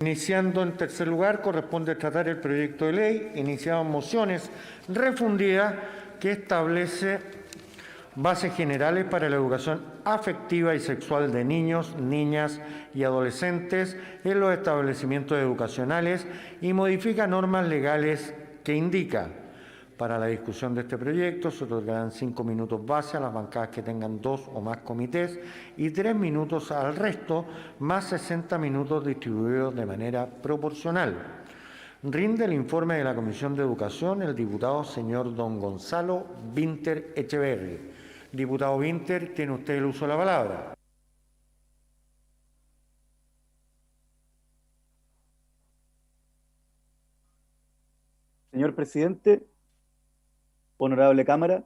Iniciando en tercer lugar, corresponde tratar el proyecto de ley iniciado en mociones refundidas que establece bases generales para la educación afectiva y sexual de niños, niñas y adolescentes en los establecimientos educacionales y modifica normas legales que indica. Para la discusión de este proyecto se otorgarán 5 minutos base a las bancadas que tengan 2 o más comités y 3 minutos al resto, más 60 minutos distribuidos de manera proporcional. Rinde el informe de la Comisión de Educación el diputado señor don Gonzalo Vinter Echeverri. Diputado Vinter, tiene usted el uso de la palabra. Señor presidente, honorable Cámara,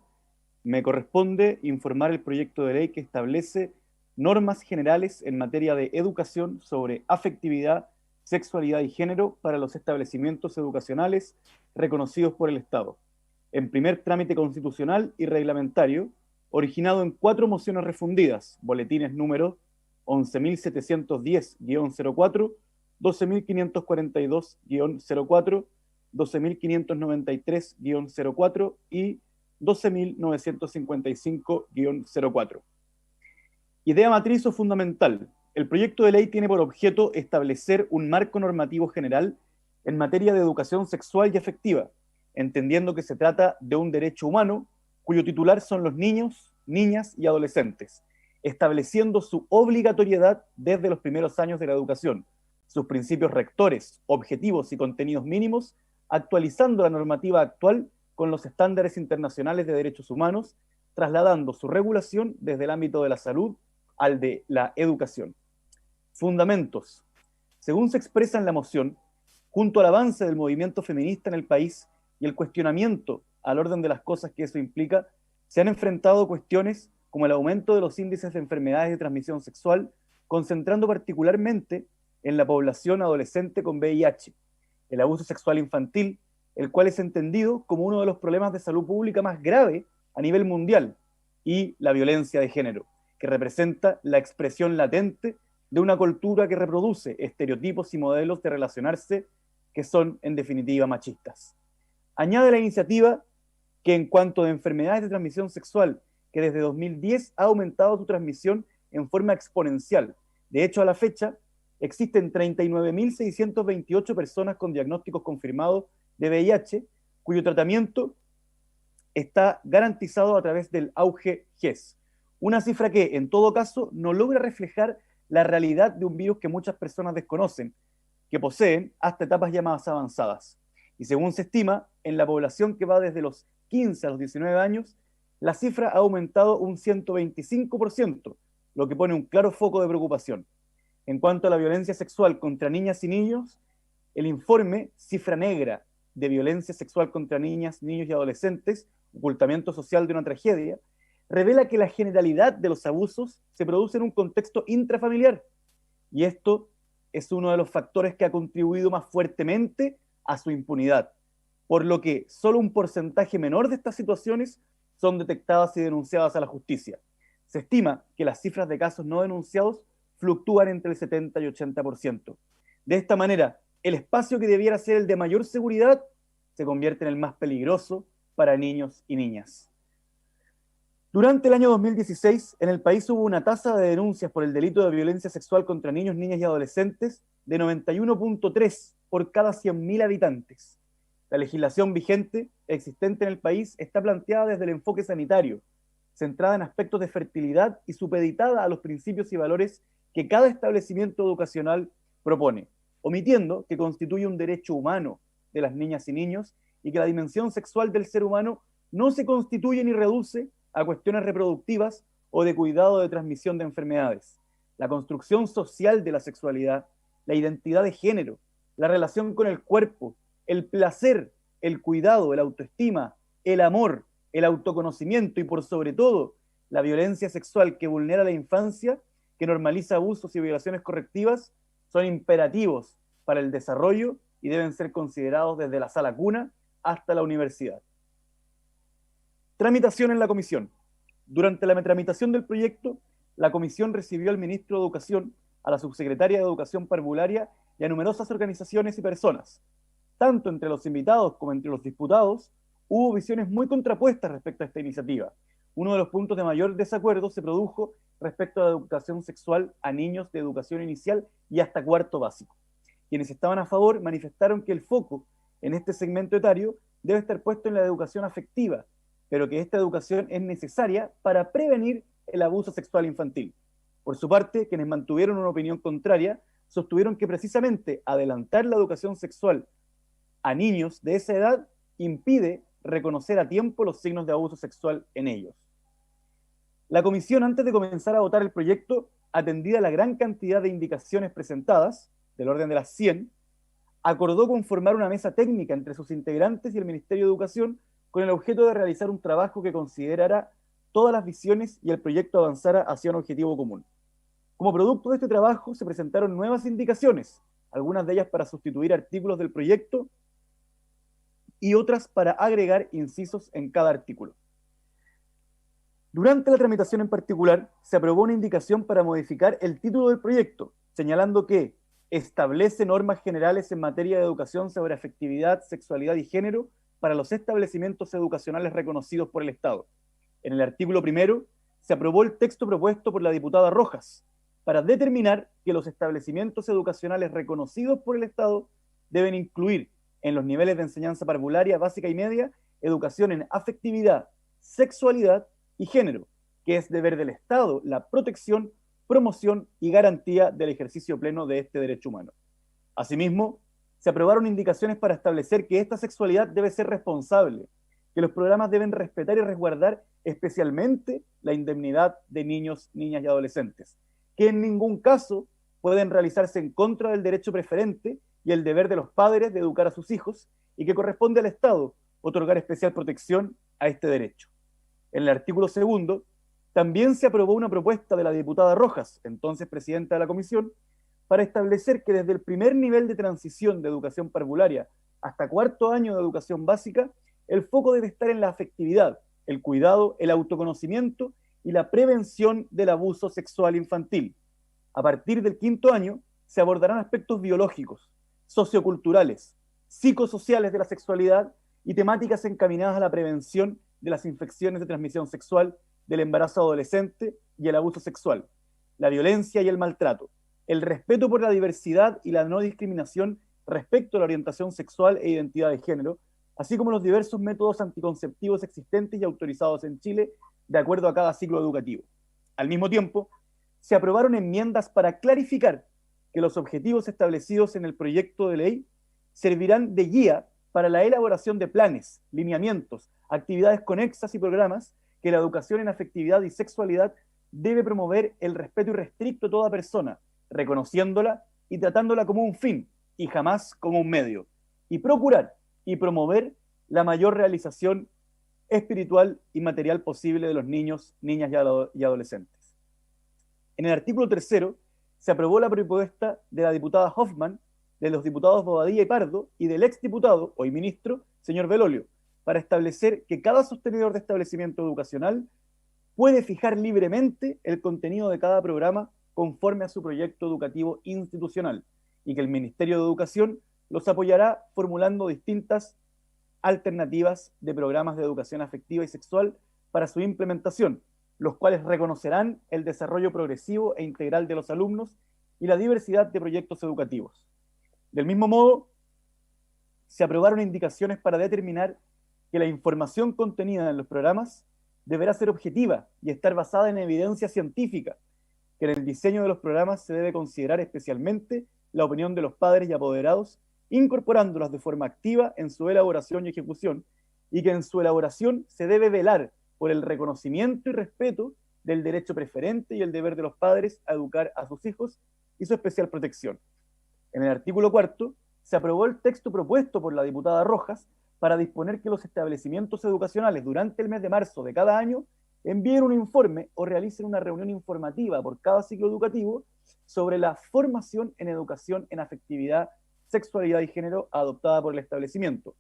me corresponde informar el proyecto de ley que establece normas generales en materia de educación sobre afectividad, sexualidad y género para los establecimientos educacionales reconocidos por el Estado, en primer trámite constitucional y reglamentario, originado en 4 mociones refundidas, boletines número 11.710-04, 12.542-04, 12.593-04 y 12.955-04. Idea matriz o fundamental. El proyecto de ley tiene por objeto establecer un marco normativo general en materia de educación sexual y afectiva, entendiendo que se trata de un derecho humano cuyo titular son los niños, niñas y adolescentes, estableciendo su obligatoriedad desde los primeros años de la educación, sus principios rectores, objetivos y contenidos mínimos, actualizando la normativa actual con los estándares internacionales de derechos humanos, trasladando su regulación desde el ámbito de la salud al de la educación. Fundamentos. Según se expresa en la moción, junto al avance del movimiento feminista en el país y el cuestionamiento al orden de las cosas que eso implica, se han enfrentado cuestiones como el aumento de los índices de enfermedades de transmisión sexual, concentrando particularmente en la población adolescente con VIH, el abuso sexual infantil, el cual es entendido como uno de los problemas de salud pública más grave a nivel mundial, y la violencia de género, que representa la expresión latente de una cultura que reproduce estereotipos y modelos de relacionarse que son, en definitiva, machistas. Añade la iniciativa que en cuanto a enfermedades de transmisión sexual, que desde 2010 ha aumentado su transmisión en forma exponencial. De hecho, a la fecha, existen 39.628 personas con diagnósticos confirmados de VIH, cuyo tratamiento está garantizado a través del auge GES. Una cifra que, en todo caso, no logra reflejar la realidad de un virus que muchas personas desconocen, que poseen hasta etapas ya más avanzadas. Y según se estima, en la población que va desde los 15 a los 19 años, la cifra ha aumentado un 125%, lo que pone un claro foco de preocupación. En cuanto a la violencia sexual contra niñas y niños, el informe Cifra Negra de Violencia Sexual contra Niñas, Niños y Adolescentes, ocultamiento social de una tragedia, revela que la generalidad de los abusos se produce en un contexto intrafamiliar. Y esto es uno de los factores que ha contribuido más fuertemente a su impunidad, por lo que solo un porcentaje menor de estas situaciones son detectadas y denunciadas a la justicia. Se estima que las cifras de casos no denunciados fluctúan entre el 70 y 80%. De esta manera, el espacio que debiera ser el de mayor seguridad se convierte en el más peligroso para niños y niñas. Durante el año 2016, en el país hubo una tasa de denuncias por el delito de violencia sexual contra niños, niñas y adolescentes de 91.3 por cada 100.000 habitantes. La legislación vigente existente en el país está planteada desde el enfoque sanitario, centrada en aspectos de fertilidad y supeditada a los principios y valores que cada establecimiento educacional propone, omitiendo que constituye un derecho humano de las niñas y niños y que la dimensión sexual del ser humano no se constituye ni reduce a cuestiones reproductivas o de cuidado de transmisión de enfermedades. La construcción social de la sexualidad, la identidad de género, la relación con el cuerpo, el placer, el cuidado, la autoestima, el amor, el autoconocimiento y por sobre todo la violencia sexual que vulnera la infancia, que normaliza abusos y violaciones correctivas, son imperativos para el desarrollo y deben ser considerados desde la sala cuna hasta la universidad. Tramitación en la comisión. Durante la tramitación del proyecto, la comisión recibió al ministro de Educación, a la subsecretaria de Educación Parvularia y a numerosas organizaciones y personas. Tanto entre los invitados como entre los diputados, hubo visiones muy contrapuestas respecto a esta iniciativa. Uno de los puntos de mayor desacuerdo se produjo respecto a la educación sexual a niños de educación inicial y hasta cuarto básico. Quienes estaban a favor manifestaron que el foco en este segmento etario debe estar puesto en la educación afectiva, pero que esta educación es necesaria para prevenir el abuso sexual infantil. Por su parte, quienes mantuvieron una opinión contraria sostuvieron que precisamente adelantar la educación sexual a niños de esa edad impide reconocer a tiempo los signos de abuso sexual en ellos. La comisión, antes de comenzar a votar el proyecto, atendida la gran cantidad de indicaciones presentadas, del orden de las 100, acordó conformar una mesa técnica entre sus integrantes y el Ministerio de Educación con el objeto de realizar un trabajo que considerara todas las visiones y el proyecto avanzara hacia un objetivo común. Como producto de este trabajo se presentaron nuevas indicaciones, algunas de ellas para sustituir artículos del proyecto y otras para agregar incisos en cada artículo. Durante la tramitación en particular, se aprobó una indicación para modificar el título del proyecto, señalando que establece normas generales en materia de educación sobre afectividad, sexualidad y género para los establecimientos educacionales reconocidos por el Estado. En el artículo primero, se aprobó el texto propuesto por la diputada Rojas para determinar que los establecimientos educacionales reconocidos por el Estado deben incluir en los niveles de enseñanza parvularia básica y media educación en afectividad, sexualidad y género, que es deber del Estado la protección, promoción y garantía del ejercicio pleno de este derecho humano. Asimismo, se aprobaron indicaciones para establecer que esta sexualidad debe ser responsable, que los programas deben respetar y resguardar especialmente la indemnidad de niños, niñas y adolescentes, que en ningún caso pueden realizarse en contra del derecho preferente y el deber de los padres de educar a sus hijos, y que corresponde al Estado otorgar especial protección a este derecho. En el artículo segundo, también se aprobó una propuesta de la diputada Rojas, entonces presidenta de la comisión, para establecer que desde el primer nivel de transición de educación parvularia hasta cuarto año de educación básica, el foco debe estar en la afectividad, el cuidado, el autoconocimiento y la prevención del abuso sexual infantil. A partir del quinto año, se abordarán aspectos biológicos, socioculturales, psicosociales de la sexualidad y temáticas encaminadas a la prevención de las infecciones de transmisión sexual, del embarazo adolescente y el abuso sexual, la violencia y el maltrato, el respeto por la diversidad y la no discriminación respecto a la orientación sexual e identidad de género, así como los diversos métodos anticonceptivos existentes y autorizados en Chile de acuerdo a cada ciclo educativo. Al mismo tiempo, se aprobaron enmiendas para clarificar que los objetivos establecidos en el proyecto de ley servirán de guía para la elaboración de planes, lineamientos, actividades conexas y programas que la educación en afectividad y sexualidad debe promover el respeto irrestricto a toda persona, reconociéndola y tratándola como un fin y jamás como un medio, y procurar y promover la mayor realización espiritual y material posible de los niños, niñas y adolescentes. En el artículo tercero se aprobó la propuesta de la diputada Hoffman, de los diputados Bobadilla y Pardo y del exdiputado, hoy ministro, señor Belolio, para establecer que cada sostenedor de establecimiento educacional puede fijar libremente el contenido de cada programa conforme a su proyecto educativo institucional y que el Ministerio de Educación los apoyará formulando distintas alternativas de programas de educación afectiva y sexual para su implementación, los cuales reconocerán el desarrollo progresivo e integral de los alumnos y la diversidad de proyectos educativos. Del mismo modo, se aprobaron indicaciones para determinar que la información contenida en los programas deberá ser objetiva y estar basada en evidencia científica, que en el diseño de los programas se debe considerar especialmente la opinión de los padres y apoderados, incorporándolas de forma activa en su elaboración y ejecución, y que en su elaboración se debe velar por el reconocimiento y respeto del derecho preferente y el deber de los padres a educar a sus hijos y su especial protección. En el artículo cuarto, se aprobó el texto propuesto por la diputada Rojas para disponer que los establecimientos educacionales durante el mes de marzo de cada año envíen un informe o realicen una reunión informativa por cada ciclo educativo sobre la formación en educación en afectividad, sexualidad y género adoptada por el establecimiento,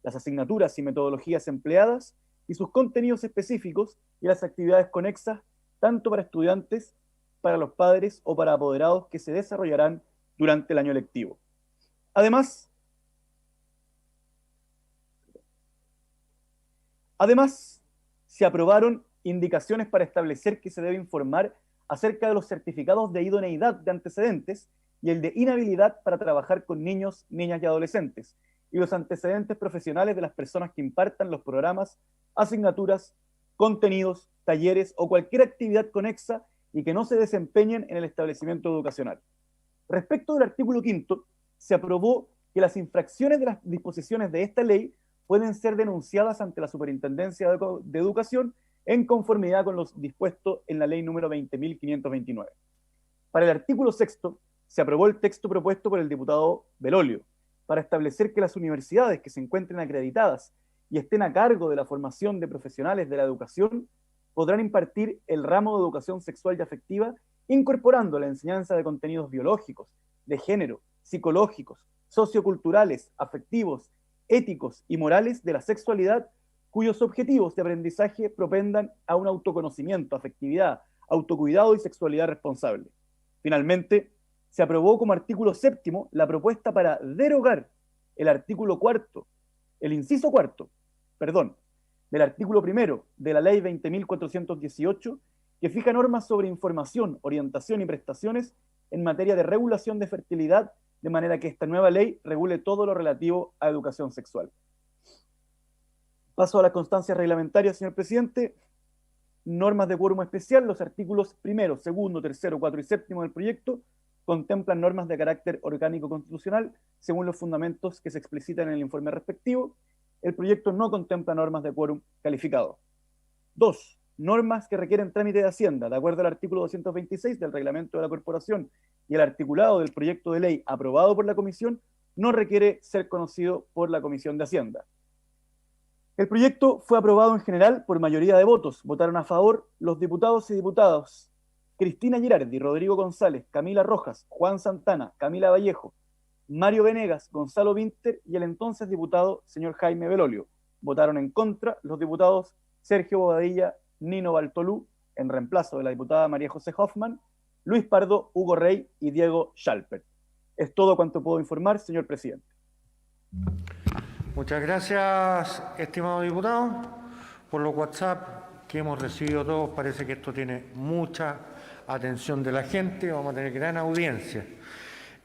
las asignaturas y metodologías empleadas y sus contenidos específicos y las actividades conexas, tanto para estudiantes, para los padres o para apoderados que se desarrollarán durante el año lectivo. Además, se aprobaron indicaciones para establecer que se debe informar acerca de los certificados de idoneidad de antecedentes y el de inhabilidad para trabajar con niños, niñas y adolescentes, y los antecedentes profesionales de las personas que impartan los programas, asignaturas, contenidos, talleres o cualquier actividad conexa y que no se desempeñen en el establecimiento educacional. Respecto del artículo 5, se aprobó que las infracciones de las disposiciones de esta ley pueden ser denunciadas ante la Superintendencia de Educación en conformidad con los dispuestos en la ley número 20.529. Para el artículo 6, se aprobó el texto propuesto por el diputado Belolio, para establecer que las universidades que se encuentren acreditadas y estén a cargo de la formación de profesionales de la educación podrán impartir el ramo de educación sexual y afectiva, incorporando la enseñanza de contenidos biológicos, de género, psicológicos, socioculturales, afectivos, éticos y morales de la sexualidad, cuyos objetivos de aprendizaje propendan a un autoconocimiento, afectividad, autocuidado y sexualidad responsable. Finalmente, se aprobó como artículo 7 la propuesta para derogar el artículo 4, el inciso 4, del artículo 1 de la ley 20.418, que fija normas sobre información, orientación y prestaciones en materia de regulación de fertilidad, de manera que esta nueva ley regule todo lo relativo a educación sexual. Paso a las constancias reglamentarias, señor presidente. Normas de quórum especial. Los artículos 1, 2, 3, 4 y 7 del proyecto contemplan normas de carácter orgánico constitucional según los fundamentos que se explicitan en el informe respectivo. El proyecto no contempla normas de quórum calificado. 2. Normas que requieren trámite de Hacienda, de acuerdo al artículo 226 del reglamento de la corporación y el articulado del proyecto de ley aprobado por la comisión, no requiere ser conocido por la Comisión de Hacienda. El proyecto fue aprobado en general por mayoría de votos. Votaron a favor los diputados y diputadas Cristina Girardi, Rodrigo González, Camila Rojas, Juan Santana, Camila Vallejo, Mario Venegas, Gonzalo Vinter y el entonces diputado señor Jaime Belolio. Votaron en contra los diputados Sergio Bobadilla, Nino Baltolú, en reemplazo de la diputada María José Hoffman, Luis Pardo, Hugo Rey y Diego Schalper. Es todo cuanto puedo informar, señor presidente. Muchas gracias, estimado diputado. Por los WhatsApp que hemos recibido todos, parece que esto tiene mucha atención de la gente. Vamos a tener gran audiencia.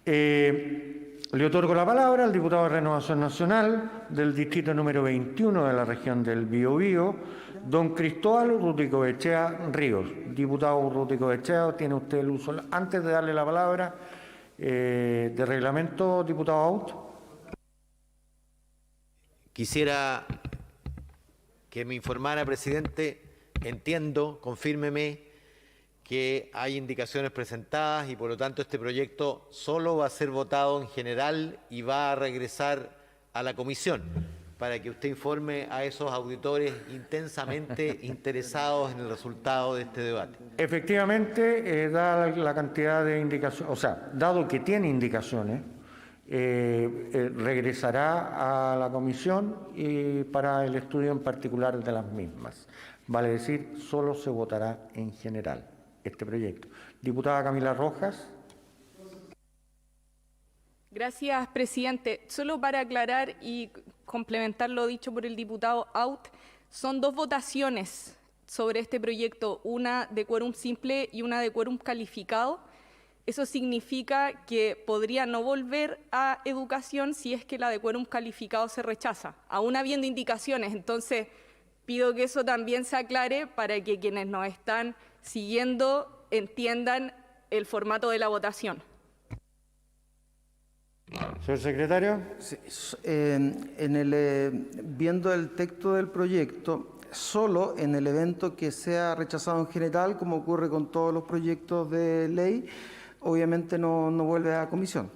Le otorgo la palabra al diputado de Renovación Nacional del distrito número 21 de la región del Biobío, don Cristóbal Urruticoechea Ríos. Diputado Urruticoechea, tiene usted el uso. Antes de darle la palabra, de reglamento, diputado Aut. Quisiera que me informara, presidente. Entiendo, confírmeme, que hay indicaciones presentadas y por lo tanto este proyecto solo va a ser votado en general y va a regresar a la comisión para que usted informe a esos auditores intensamente interesados en el resultado de este debate. Efectivamente, dada la cantidad de indicaciones, o sea, dado que tiene indicaciones, regresará a la comisión y para el estudio en particular de las mismas. Vale decir, solo se votará en general este proyecto. Diputada Camila Rojas. Gracias, presidente. Solo para aclarar y complementar lo dicho por el diputado Aut, son dos votaciones sobre este proyecto, una de quórum simple y una de quórum calificado. Eso significa que podría no volver a educación si es que la de quórum calificado se rechaza, aún habiendo indicaciones. Entonces, pido que eso también se aclare para que quienes nos están siguiendo entiendan el formato de la votación. Señor secretario. Sí, viendo el texto del proyecto, solo en el evento que sea rechazado en general, como ocurre con todos los proyectos de ley, obviamente no vuelve a comisión.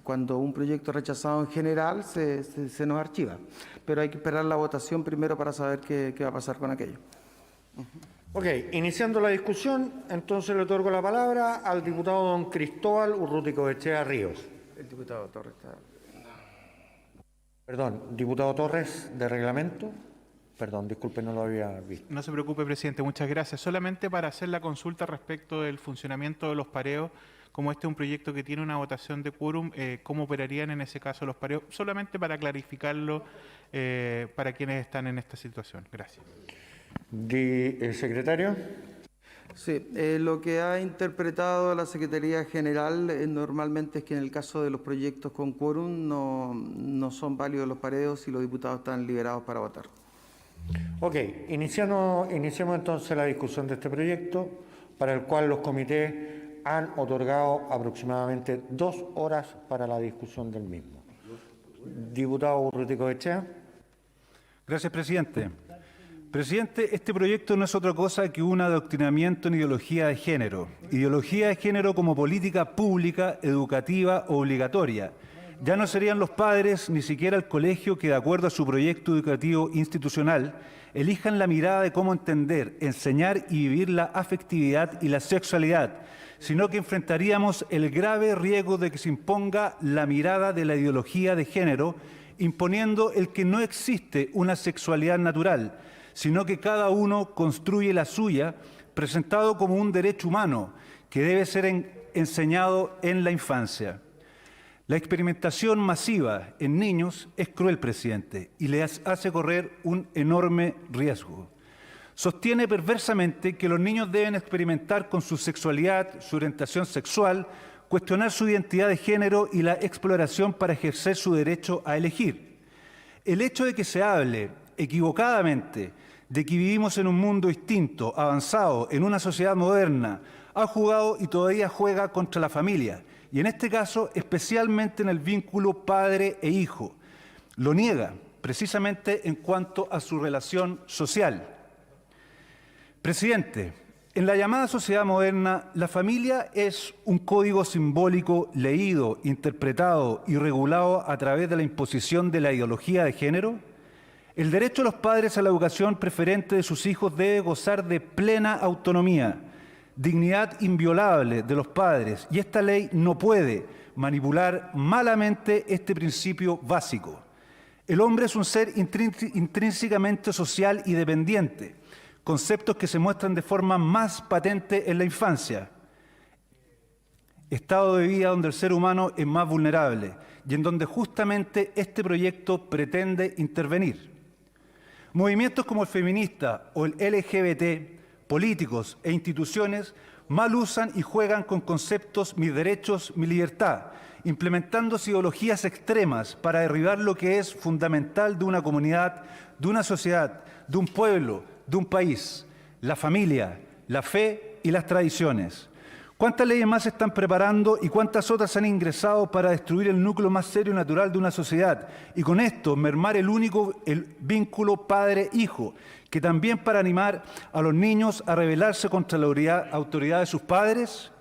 Cuando un proyecto es rechazado en general, se nos archiva. Pero hay que esperar la votación primero para saber qué va a pasar con aquello. Ok, iniciando la discusión, entonces le otorgo la palabra al diputado don Cristóbal Urruticoechea Ríos. El diputado Torres está... Perdón, diputado Torres, de reglamento. Perdón, disculpe, no lo había visto. No se preocupe, presidente, muchas gracias. Solamente para hacer la consulta respecto del funcionamiento de los pareos, como este es un proyecto que tiene una votación de quórum, ¿cómo operarían en ese caso los pareos? Solamente para clarificarlo para quienes están en esta situación. Gracias. ¿El secretario? Sí, lo que ha interpretado la Secretaría General normalmente es que en el caso de los proyectos con quórum no son válidos los pareos y los diputados están liberados para votar. Ok, iniciemos entonces la discusión de este proyecto, para el cual los comités han otorgado aproximadamente 2 horas para la discusión del mismo. Diputado Urruticoechea. Gracias, presidente. Presidente, este proyecto no es otra cosa que un adoctrinamiento en ideología de género. Ideología de género como política pública, educativa, obligatoria. Ya no serían los padres, ni siquiera el colegio, que de acuerdo a su proyecto educativo institucional, elijan la mirada de cómo entender, enseñar y vivir la afectividad y la sexualidad, sino que enfrentaríamos el grave riesgo de que se imponga la mirada de la ideología de género, imponiendo el que no existe una sexualidad natural, sino que cada uno construye la suya, presentado como un derecho humano que debe ser enseñado en la infancia. La experimentación masiva en niños es cruel, presidente, y les hace correr un enorme riesgo. Sostiene perversamente que los niños deben experimentar con su sexualidad, su orientación sexual, cuestionar su identidad de género y la exploración para ejercer su derecho a elegir. El hecho de que se hable equivocadamente de que vivimos en un mundo distinto, avanzado, en una sociedad moderna, ha jugado y todavía juega contra la familia, y en este caso especialmente en el vínculo padre e hijo. Lo niega precisamente en cuanto a su relación social. Presidente, en la llamada sociedad moderna, la familia es un código simbólico leído, interpretado y regulado a través de la imposición de la ideología de género. El derecho de los padres a la educación preferente de sus hijos debe gozar de plena autonomía, dignidad inviolable de los padres, y esta ley no puede manipular malamente este principio básico. El hombre es un ser intrínsecamente social y dependiente, conceptos que se muestran de forma más patente en la infancia, estado de vida donde el ser humano es más vulnerable y en donde justamente este proyecto pretende intervenir. Movimientos como el feminista o el LGBT, políticos e instituciones mal usan y juegan con conceptos mi derechos, mi libertad, implementando ideologías extremas para derribar lo que es fundamental de una comunidad, de una sociedad, de un pueblo, de un país: la familia, la fe y las tradiciones. ¿Cuántas leyes más se están preparando y cuántas otras han ingresado para destruir el núcleo más serio y natural de una sociedad? Y con esto mermar el vínculo padre-hijo, que también para animar a los niños a rebelarse contra la autoridad de sus padres.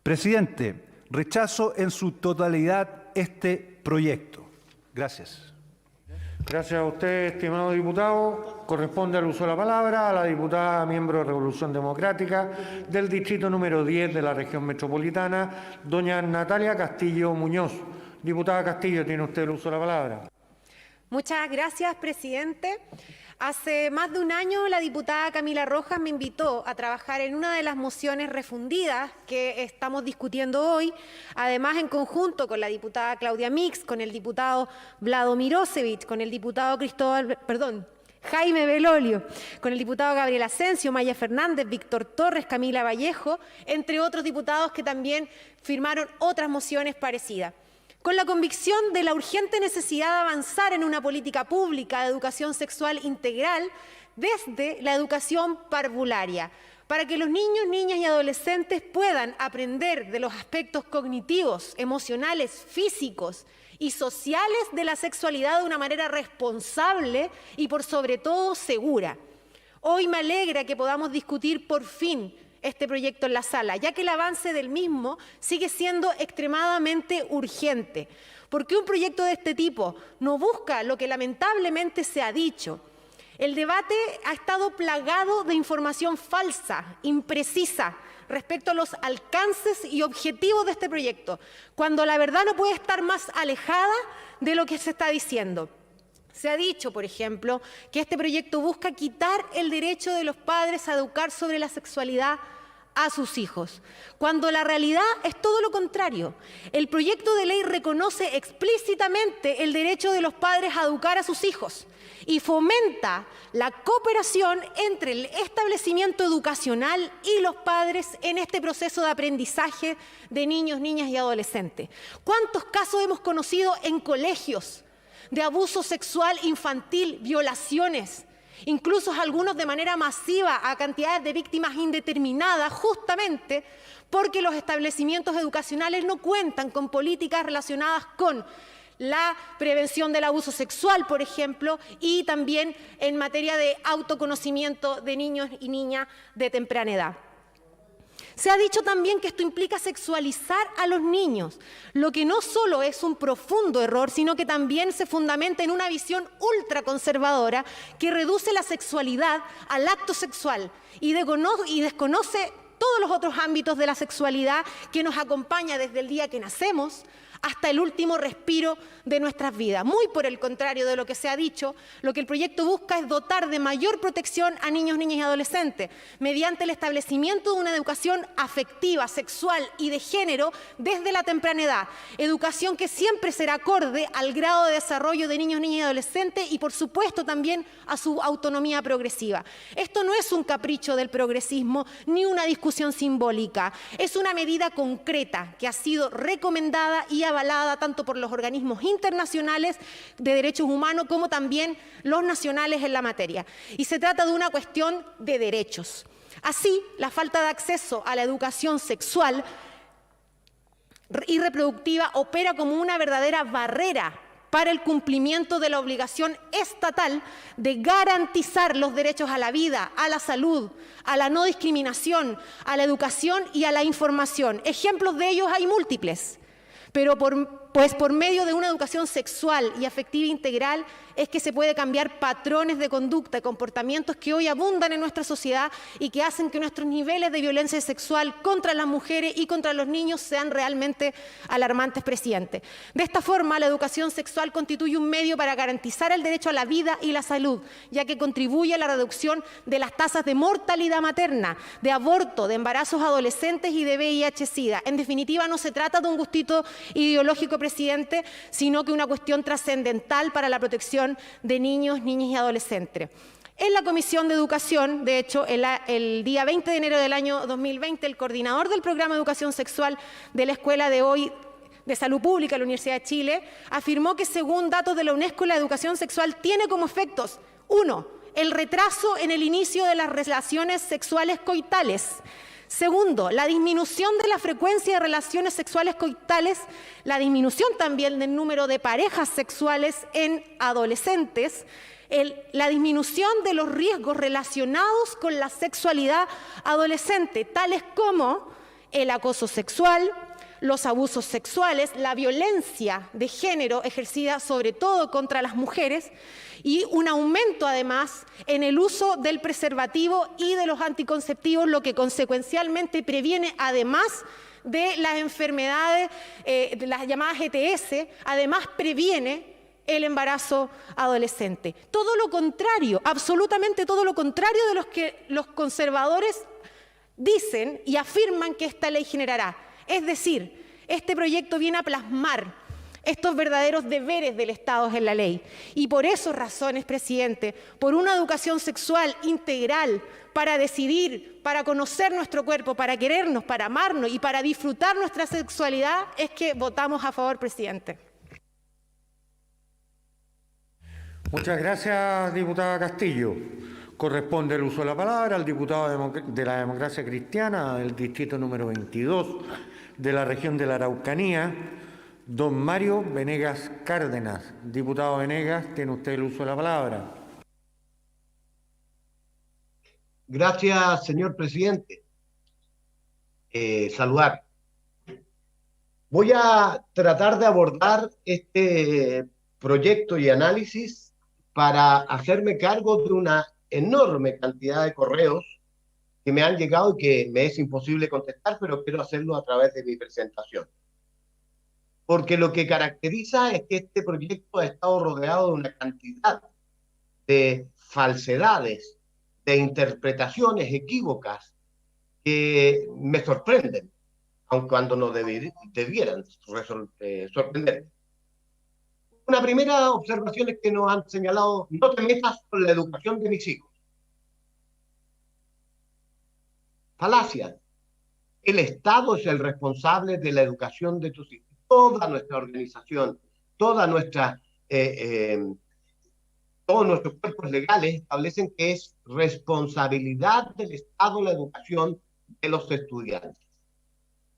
Presidente, rechazo en su totalidad este proyecto. Gracias. Gracias a usted, estimado diputado. Corresponde al uso de la palabra a la diputada miembro de Revolución Democrática del distrito número 10 de la región metropolitana, doña Natalia Castillo Muñoz. Diputada Castillo, tiene usted el uso de la palabra. Muchas gracias, presidente. Hace más de un año la diputada Camila Rojas me invitó a trabajar en una de las mociones refundidas que estamos discutiendo hoy, además en conjunto con la diputada Claudia Mix, con el diputado Vlado Mirosevich, con el diputado Jaime Belolio, con el diputado Gabriel Asensio, Maya Fernández, Víctor Torres, Camila Vallejo, entre otros diputados que también firmaron otras mociones parecidas, con la convicción de la urgente necesidad de avanzar en una política pública de educación sexual integral desde la educación parvularia, para que los niños, niñas y adolescentes puedan aprender de los aspectos cognitivos, emocionales, físicos y sociales de la sexualidad de una manera responsable y por sobre todo segura. Hoy me alegra que podamos discutir por fin este proyecto en la sala, ya que el avance del mismo sigue siendo extremadamente urgente, porque un proyecto de este tipo no busca lo que lamentablemente se ha dicho. El debate ha estado plagado de información falsa, imprecisa, respecto a los alcances y objetivos de este proyecto, cuando la verdad no puede estar más alejada de lo que se está diciendo. Se ha dicho, por ejemplo, que este proyecto busca quitar el derecho de los padres a educar sobre la sexualidad a sus hijos, cuando la realidad es todo lo contrario. El proyecto de ley reconoce explícitamente el derecho de los padres a educar a sus hijos y fomenta la cooperación entre el establecimiento educacional y los padres en este proceso de aprendizaje de niños, niñas y adolescentes. ¿Cuántos casos hemos conocido en colegios de abuso sexual infantil, violaciones, incluso algunos de manera masiva a cantidades de víctimas indeterminadas, justamente porque los establecimientos educacionales no cuentan con políticas relacionadas con la prevención del abuso sexual, por ejemplo, y también en materia de autoconocimiento de niños y niñas de temprana edad? Se ha dicho también que esto implica sexualizar a los niños, lo que no solo es un profundo error, sino que también se fundamenta en una visión ultraconservadora que reduce la sexualidad al acto sexual y desconoce todos los otros ámbitos de la sexualidad que nos acompaña desde el día que nacemos hasta el último respiro de nuestras vidas. Muy por el contrario de lo que se ha dicho, lo que el proyecto busca es dotar de mayor protección a niños, niñas y adolescentes mediante el establecimiento de una educación afectiva, sexual y de género desde la temprana edad. Educación que siempre será acorde al grado de desarrollo de niños, niñas y adolescentes y, por supuesto, también a su autonomía progresiva. Esto no es un capricho del progresismo ni una discusión simbólica. Es una medida concreta que ha sido recomendada y avalada tanto por los organismos internacionales de derechos humanos como también los nacionales en la materia. Y se trata de una cuestión de derechos. Así, la falta de acceso a la educación sexual y reproductiva opera como una verdadera barrera para el cumplimiento de la obligación estatal de garantizar los derechos a la vida, a la salud, a la no discriminación, a la educación y a la información. Ejemplos de ellos hay múltiples. Pero por medio de una educación sexual y afectiva integral es que se puede cambiar patrones de conducta y comportamientos que hoy abundan en nuestra sociedad y que hacen que nuestros niveles de violencia sexual contra las mujeres y contra los niños sean realmente alarmantes, presidente. De esta forma, la educación sexual constituye un medio para garantizar el derecho a la vida y la salud, ya que contribuye a la reducción de las tasas de mortalidad materna, de aborto, de embarazos adolescentes y de VIH-Sida. En definitiva, no se trata de un gustito ideológico, presidente, sino que una cuestión trascendental para la protección de niños, niñas y adolescentes. En la Comisión de Educación, de hecho, el día 20 de enero del año 2020, el coordinador del programa de educación sexual de la Escuela de Hoy de Salud Pública de la Universidad de Chile afirmó que, según datos de la UNESCO, la educación sexual tiene como efectos: 1. El retraso en el inicio de las relaciones sexuales coitales. Segundo, la disminución de la frecuencia de relaciones sexuales coitales, la disminución también del número de parejas sexuales en adolescentes, la disminución de los riesgos relacionados con la sexualidad adolescente, tales como el acoso sexual, los abusos sexuales, la violencia de género ejercida sobre todo contra las mujeres y un aumento además en el uso del preservativo y de los anticonceptivos, lo que consecuencialmente previene además de las enfermedades, de las llamadas ETS, además previene el embarazo adolescente. Todo lo contrario, absolutamente todo lo contrario de los que los conservadores dicen y afirman que esta ley generará. Es decir, este proyecto viene a plasmar estos verdaderos deberes del Estado en la ley. Y por esas razones, presidente, por una educación sexual integral, para decidir, para conocer nuestro cuerpo, para querernos, para amarnos y para disfrutar nuestra sexualidad, es que votamos a favor, presidente. Muchas gracias, diputada Castillo. Corresponde el uso de la palabra al diputado de la Democracia Cristiana del distrito número 22 de la región de la Araucanía, don Mario Venegas Cárdenas. Diputado Venegas, tiene usted el uso de la palabra. Gracias, señor presidente. Saludar. Voy a tratar de abordar este proyecto y análisis para hacerme cargo de una enorme cantidad de correos que me han llegado y que me es imposible contestar, pero quiero hacerlo a través de mi presentación. Porque lo que caracteriza es que este proyecto ha estado rodeado de una cantidad de falsedades, de interpretaciones equívocas que me sorprenden, aun cuando no debieran sorprender. Una primera observación es que nos han señalado: no te metas con la educación de mis hijos. Falacia. El Estado es el responsable de la educación de tus hijos. Toda nuestra organización, todos nuestros cuerpos legales establecen que es responsabilidad del Estado la educación de los estudiantes.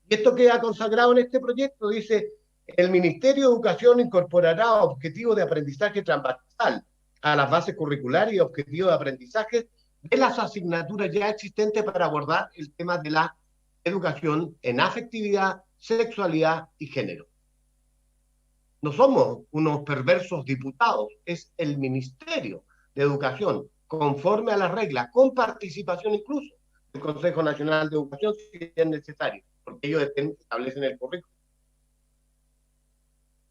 Y esto queda consagrado en este proyecto. Dice: el Ministerio de Educación incorporará objetivos de aprendizaje transversal a las bases curriculares y objetivos de aprendizaje de las asignaturas ya existentes para abordar el tema de la educación en afectividad, sexualidad y género. No somos unos perversos diputados, es el Ministerio de Educación, conforme a las reglas, con participación incluso del Consejo Nacional de Educación, si es necesario, porque ellos establecen el currículo.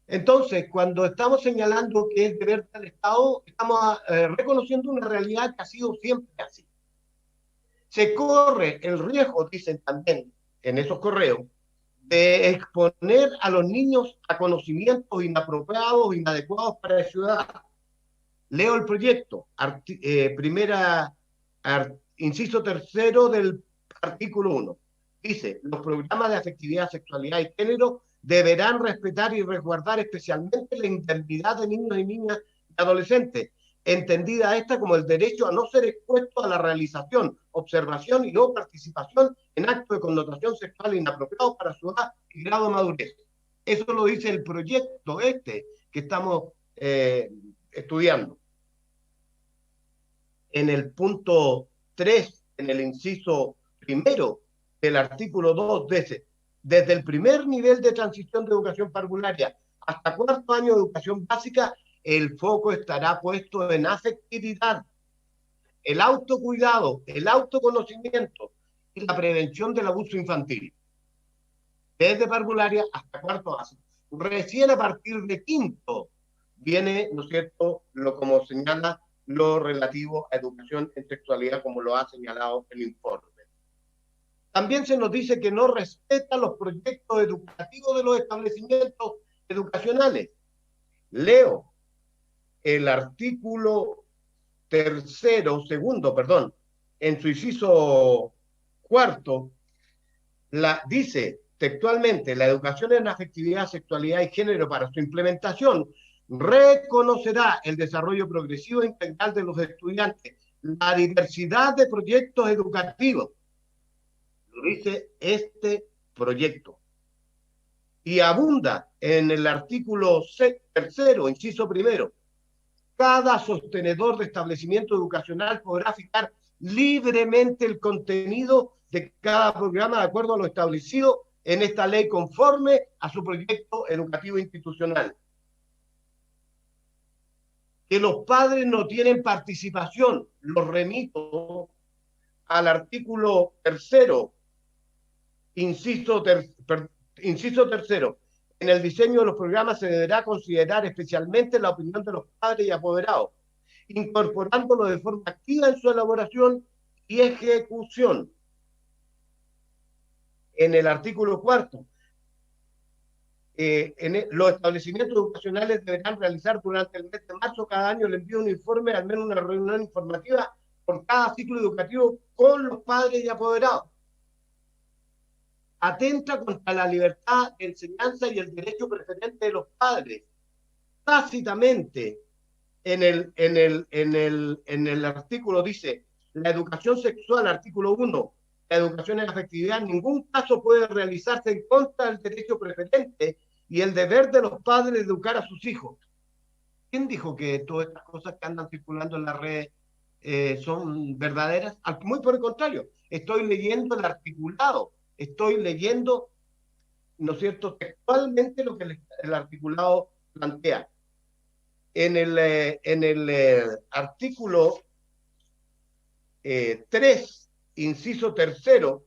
Entonces, cuando estamos señalando que es deber del Estado, estamos reconociendo una realidad que ha sido siempre así. Se corre el riesgo, dicen también en esos correos, de exponer a los niños a conocimientos inapropiados, inadecuados para el ciudadano. Leo el proyecto, inciso tercero del artículo 1. Dice: los programas de afectividad, sexualidad y género deberán respetar y resguardar especialmente la integridad de niños y niñas y adolescentes, entendida esta como el derecho a no ser expuesto a la realización, observación y o participación en actos de connotación sexual inapropiados para su edad y grado de madurez. Eso lo dice el proyecto que estamos estudiando. En el punto 3, en el inciso primero del artículo 2, dice: desde el primer nivel de transición de educación parvularia hasta cuarto año de educación básica, el foco estará puesto en afectividad, el autocuidado, el autoconocimiento y la prevención del abuso infantil. Desde parvularia hasta cuarto básico. Recién a partir de quinto viene, ¿no es cierto?, como señala lo relativo a educación en sexualidad, como lo ha señalado el informe. También se nos dice que no respeta los proyectos educativos de los establecimientos educacionales. Leo el artículo segundo, en su inciso cuarto, dice textualmente: la educación en afectividad, sexualidad y género, para su implementación, reconocerá el desarrollo progresivo e integral de los estudiantes, la diversidad de proyectos educativos. Lo dice este proyecto. Y abunda en el artículo tercero, inciso primero: cada sostenedor de establecimiento educacional podrá fijar libremente el contenido de cada programa de acuerdo a lo establecido en esta ley conforme a su proyecto educativo institucional. Que los padres no tienen participación, los remito al artículo tercero, inciso tercero. En el diseño de los programas se deberá considerar especialmente la opinión de los padres y apoderados, incorporándolo de forma activa en su elaboración y ejecución. En el artículo cuarto, los establecimientos educacionales deberán realizar durante el mes de marzo cada año el envío de un informe, al menos una reunión informativa por cada ciclo educativo con los padres y apoderados. Atenta contra la libertad de enseñanza y el derecho preferente de los padres. Tácitamente, en el artículo dice: la educación sexual, artículo 1, la educación en afectividad en ningún caso puede realizarse en contra del derecho preferente y el deber de los padres de educar a sus hijos. ¿Quién dijo que todas estas cosas que andan circulando en la red son verdaderas? Muy por el contrario, estoy leyendo el articulado. Estoy leyendo, ¿no es cierto?, textualmente lo que el articulado plantea. En el artículo 3, inciso tercero,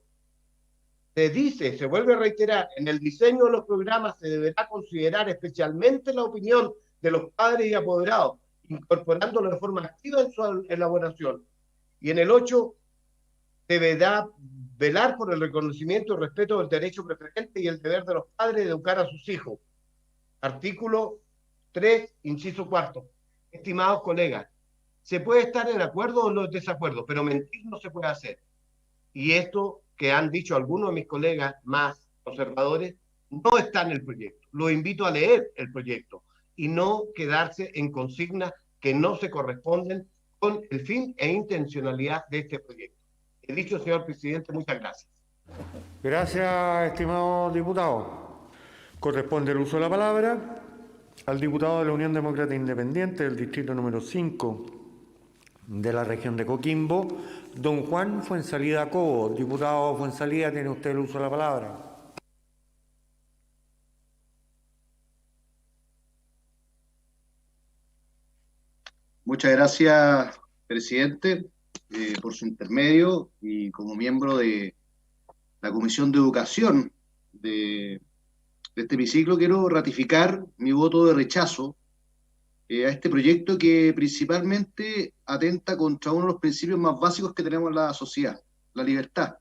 se vuelve a reiterar: en el diseño de los programas se deberá considerar especialmente la opinión de los padres y apoderados, incorporándolo de forma activa en su elaboración. Y en el 8, deberá velar por el reconocimiento y respeto del derecho preferente y el deber de los padres de educar a sus hijos. Artículo 3, inciso 4. Estimados colegas, se puede estar en acuerdo o no en desacuerdo, pero mentir no se puede hacer. Y esto que han dicho algunos de mis colegas más conservadores no está en el proyecto. Los invito a leer el proyecto y no quedarse en consignas que no se corresponden con el fin e intencionalidad de este proyecto. He dicho, señor presidente, muchas gracias. Gracias, estimado diputado. Corresponde el uso de la palabra al diputado de la Unión Demócrata Independiente del distrito número 5 de la región de Coquimbo, don Juan Fuenzalida Cobo. Diputado Fuenzalida, tiene usted el uso de la palabra. Muchas gracias, presidente, por su intermedio, y como miembro de la Comisión de Educación de este hemiciclo quiero ratificar mi voto de rechazo a este proyecto que principalmente atenta contra uno de los principios más básicos que tenemos en la sociedad, la libertad.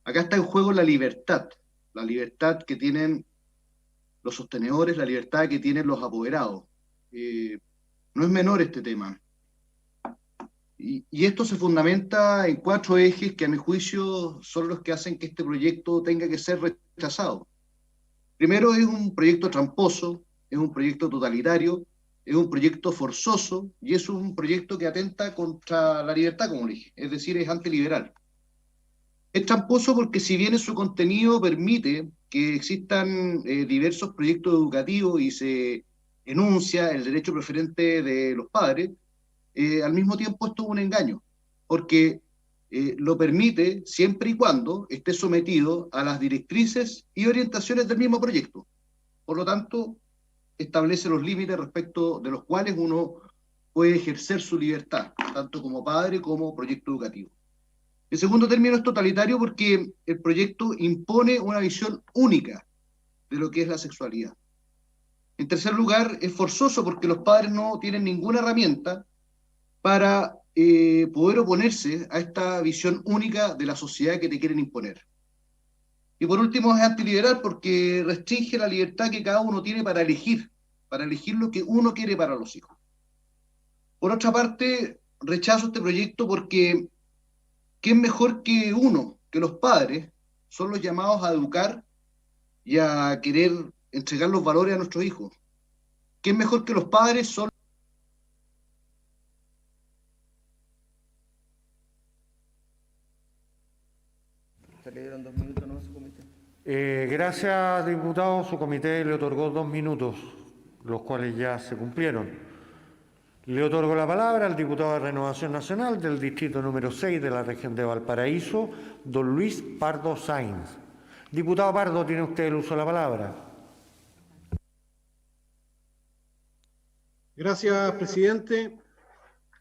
Acá está en juego la libertad que tienen los sostenedores, la libertad que tienen los apoderados. No es menor este tema. Y esto se fundamenta en 4 ejes que a mi juicio son los que hacen que este proyecto tenga que ser rechazado. Primero, es un proyecto tramposo, es un proyecto totalitario, es un proyecto forzoso y es un proyecto que atenta contra la libertad, como le dije, es decir, es antiliberal. Es tramposo porque si bien en su contenido permite que existan diversos proyectos educativos y se enuncia el derecho preferente de los padres, al mismo tiempo esto es un engaño, porque lo permite siempre y cuando esté sometido a las directrices y orientaciones del mismo proyecto. Por lo tanto, establece los límites respecto de los cuales uno puede ejercer su libertad, tanto como padre como proyecto educativo. En segundo término, es totalitario porque el proyecto impone una visión única de lo que es la sexualidad. En tercer lugar, es forzoso porque los padres no tienen ninguna herramienta para poder oponerse a esta visión única de la sociedad que te quieren imponer. Y por último, es antiliberal porque restringe la libertad que cada uno tiene para elegir lo que uno quiere para los hijos. Por otra parte, rechazo este proyecto porque ¿quién mejor que uno, que los padres, son los llamados a educar y a querer entregar los valores a nuestros hijos? ¿Quién mejor que los padres son? Se le dieron 2 minutos, ¿no? Su comité. Gracias, diputado. Su comité le otorgó 2 minutos, los cuales ya se cumplieron. Le otorgo la palabra al diputado de Renovación Nacional del distrito número 6 de la región de Valparaíso, don Luis Pardo Sáenz. Diputado Pardo, tiene usted el uso de la palabra. Gracias, presidente.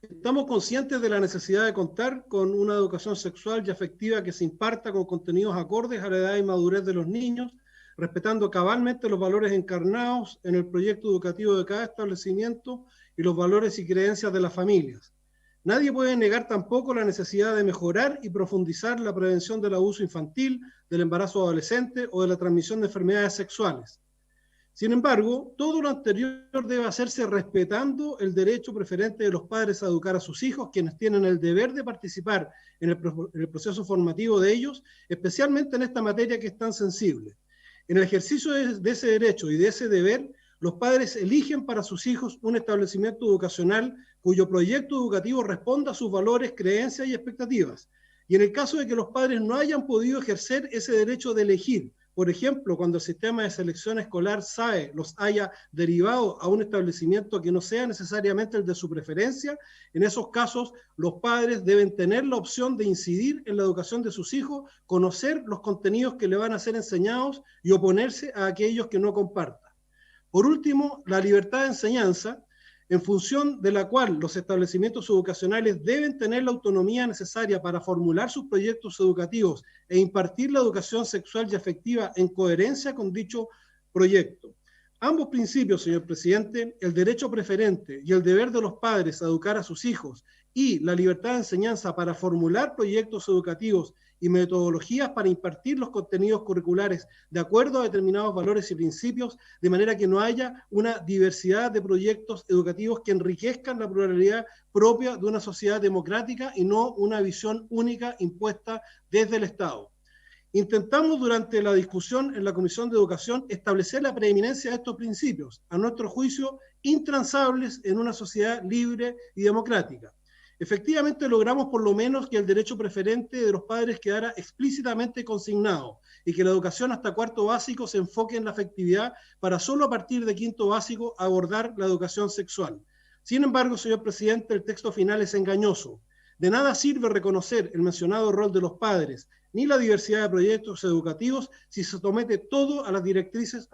Estamos conscientes de la necesidad de contar con una educación sexual y afectiva que se imparta con contenidos acordes a la edad y madurez de los niños, respetando cabalmente los valores encarnados en el proyecto educativo de cada establecimiento y los valores y creencias de las familias. Nadie puede negar tampoco la necesidad de mejorar y profundizar la prevención del abuso infantil, del embarazo adolescente o de la transmisión de enfermedades sexuales. Sin embargo, todo lo anterior debe hacerse respetando el derecho preferente de los padres a educar a sus hijos, quienes tienen el deber de participar en el proceso formativo de ellos, especialmente en esta materia que es tan sensible. En el ejercicio de ese derecho y de ese deber, los padres eligen para sus hijos un establecimiento educacional cuyo proyecto educativo responda a sus valores, creencias y expectativas. Y en el caso de que los padres no hayan podido ejercer ese derecho de elegir, por ejemplo, cuando el sistema de selección escolar SAE los haya derivado a un establecimiento que no sea necesariamente el de su preferencia, en esos casos los padres deben tener la opción de incidir en la educación de sus hijos, conocer los contenidos que le van a ser enseñados y oponerse a aquellos que no compartan. Por último, la libertad de enseñanza, en función de la cual los establecimientos educacionales deben tener la autonomía necesaria para formular sus proyectos educativos e impartir la educación sexual y afectiva en coherencia con dicho proyecto. Ambos principios, señor presidente, el derecho preferente y el deber de los padres a educar a sus hijos y la libertad de enseñanza para formular proyectos educativos y metodologías para impartir los contenidos curriculares de acuerdo a determinados valores y principios, de manera que no haya una diversidad de proyectos educativos que enriquezcan la pluralidad propia de una sociedad democrática y no una visión única impuesta desde el Estado. Intentamos durante la discusión en la Comisión de Educación establecer la preeminencia de estos principios, a nuestro juicio intransables en una sociedad libre y democrática. Efectivamente logramos por lo menos que el derecho preferente de los padres quedara explícitamente consignado y que la educación hasta cuarto básico se enfoque en la afectividad para solo a partir de quinto básico abordar la educación sexual. Sin embargo, señor presidente, el texto final es engañoso. De nada sirve reconocer el mencionado rol de los padres ni la diversidad de proyectos educativos si se somete todo a las directrices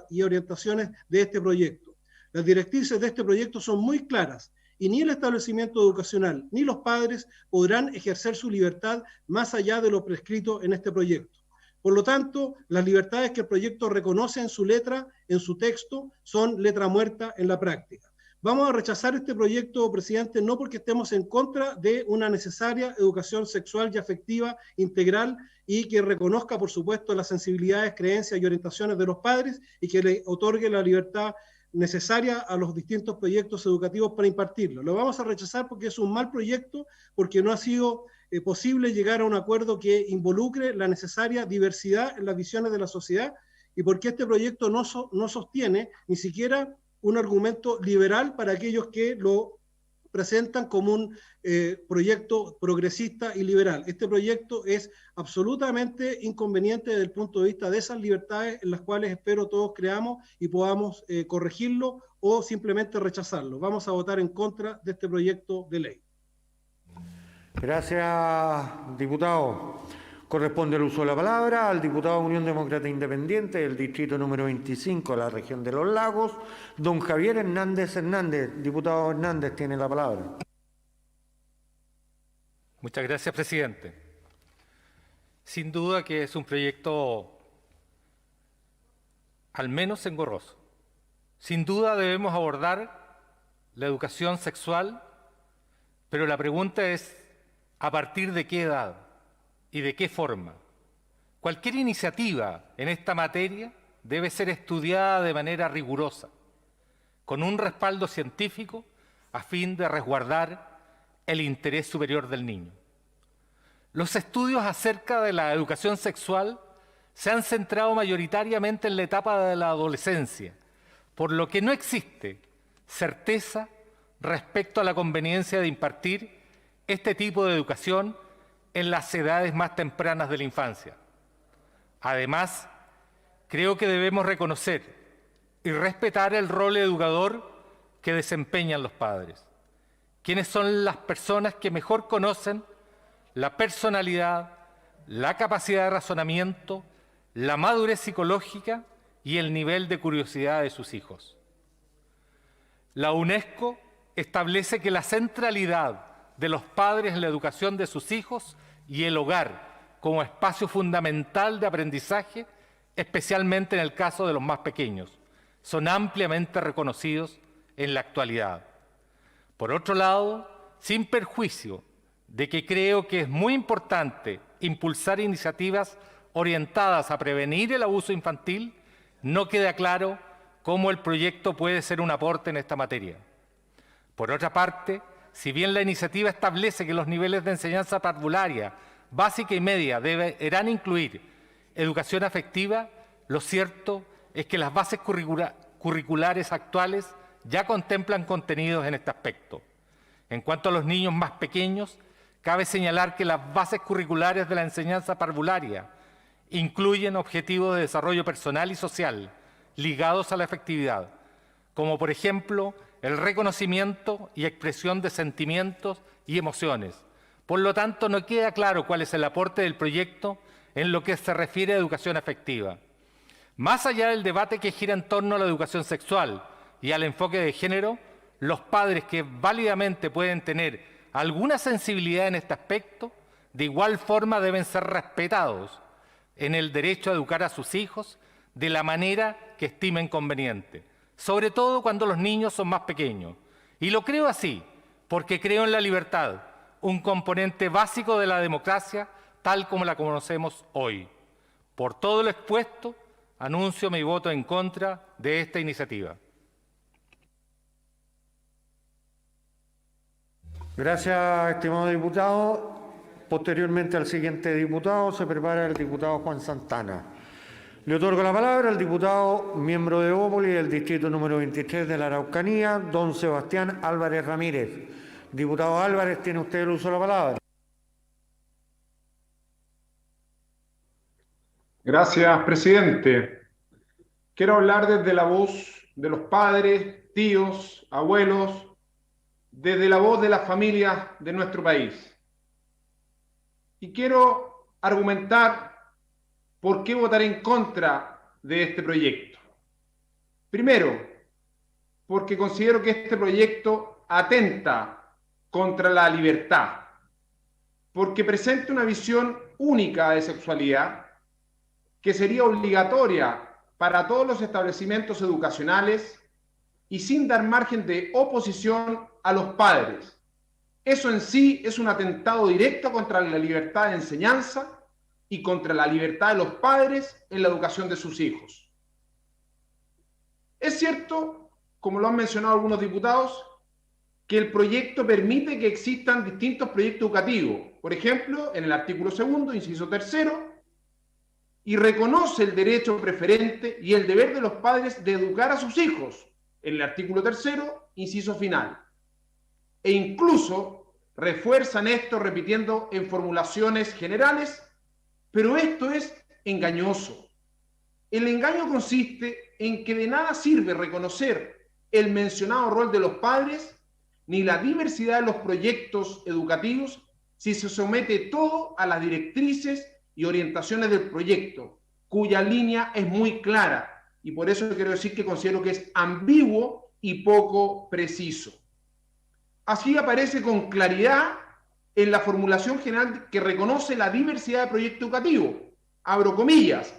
y orientaciones de este proyecto. Las directrices de este proyecto son muy claras y ni el establecimiento educacional ni los padres podrán ejercer su libertad más allá de lo prescrito en este proyecto. Por lo tanto, las libertades que el proyecto reconoce en su letra, en su texto, son letra muerta en la práctica. Vamos a rechazar este proyecto, presidente, no porque estemos en contra de una necesaria educación sexual y afectiva integral y que reconozca, por supuesto, las sensibilidades, creencias y orientaciones de los padres y que le otorgue la libertad necesaria a los distintos proyectos educativos para impartirlo. Lo vamos a rechazar porque es un mal proyecto, porque no ha sido posible llegar a un acuerdo que involucre la necesaria diversidad en las visiones de la sociedad y porque este proyecto no sostiene ni siquiera un argumento liberal para aquellos que lo presentan como un proyecto progresista y liberal. Este proyecto es absolutamente inconveniente desde el punto de vista de esas libertades en las cuales espero todos creamos y podamos corregirlo o simplemente rechazarlo. Vamos a votar en contra de este proyecto de ley. Gracias, diputado. Corresponde el uso de la palabra al diputado Unión Demócrata Independiente del distrito número 25 de la región de Los Lagos, don Javier Hernández Hernández. Diputado Hernández, tiene la palabra. Muchas gracias, presidente. Sin duda que es un proyecto al menos engorroso. Sin duda debemos abordar la educación sexual, pero la pregunta es ¿a partir de qué edad? ¿Y de qué forma? Cualquier iniciativa en esta materia debe ser estudiada de manera rigurosa, con un respaldo científico a fin de resguardar el interés superior del niño. Los estudios acerca de la educación sexual se han centrado mayoritariamente en la etapa de la adolescencia, por lo que no existe certeza respecto a la conveniencia de impartir este tipo de educación en las edades más tempranas de la infancia. Además, creo que debemos reconocer y respetar el rol educador que desempeñan los padres, quienes son las personas que mejor conocen la personalidad, la capacidad de razonamiento, la madurez psicológica y el nivel de curiosidad de sus hijos. La UNESCO establece que la centralidad de los padres en la educación de sus hijos y el hogar como espacio fundamental de aprendizaje, especialmente en el caso de los más pequeños, son ampliamente reconocidos en la actualidad. Por otro lado, sin perjuicio de que creo que es muy importante impulsar iniciativas orientadas a prevenir el abuso infantil, no queda claro cómo el proyecto puede ser un aporte en esta materia. Por otra parte, si bien la iniciativa establece que los niveles de enseñanza parvularia, básica y media deberán incluir educación afectiva, lo cierto es que las bases curriculares actuales ya contemplan contenidos en este aspecto. En cuanto a los niños más pequeños, cabe señalar que las bases curriculares de la enseñanza parvularia incluyen objetivos de desarrollo personal y social ligados a la afectividad, como por ejemplo el reconocimiento y expresión de sentimientos y emociones. Por lo tanto, no queda claro cuál es el aporte del proyecto en lo que se refiere a educación afectiva. Más allá del debate que gira en torno a la educación sexual y al enfoque de género, los padres que válidamente pueden tener alguna sensibilidad en este aspecto, de igual forma deben ser respetados en el derecho a educar a sus hijos de la manera que estimen conveniente, sobre todo cuando los niños son más pequeños. Y lo creo así, porque creo en la libertad, un componente básico de la democracia tal como la conocemos hoy. Por todo lo expuesto, anuncio mi voto en contra de esta iniciativa. Gracias, estimado diputado. Posteriormente al siguiente diputado se prepara el diputado Juan Santana. Le otorgo la palabra al diputado miembro de Bópoli del distrito número 23 de la Araucanía, don Sebastián Álvarez Ramírez. Diputado Álvarez, tiene usted el uso de la palabra. Gracias, presidente. Quiero hablar desde la voz de los padres, tíos, abuelos, desde la voz de las familias de nuestro país. Y quiero argumentar por qué votaré en contra de este proyecto. Primero, porque considero que este proyecto atenta contra la libertad, porque presenta una visión única de sexualidad que sería obligatoria para todos los establecimientos educacionales y sin dar margen de oposición a los padres. Eso en sí es un atentado directo contra la libertad de enseñanza y contra la libertad de los padres en la educación de sus hijos. Es cierto, como lo han mencionado algunos diputados, que el proyecto permite que existan distintos proyectos educativos. Por ejemplo, en el artículo 2, inciso 3, y reconoce el derecho preferente y el deber de los padres de educar a sus hijos, en el artículo 3, inciso final. E incluso refuerzan esto repitiendo en formulaciones generales, pero esto es engañoso. El engaño consiste en que de nada sirve reconocer el mencionado rol de los padres ni la diversidad de los proyectos educativos si se somete todo a las directrices y orientaciones del proyecto, cuya línea es muy clara, y por eso quiero decir que considero que es ambiguo y poco preciso. Así aparece con claridad en la formulación general que reconoce la diversidad de proyecto educativo. Abro comillas,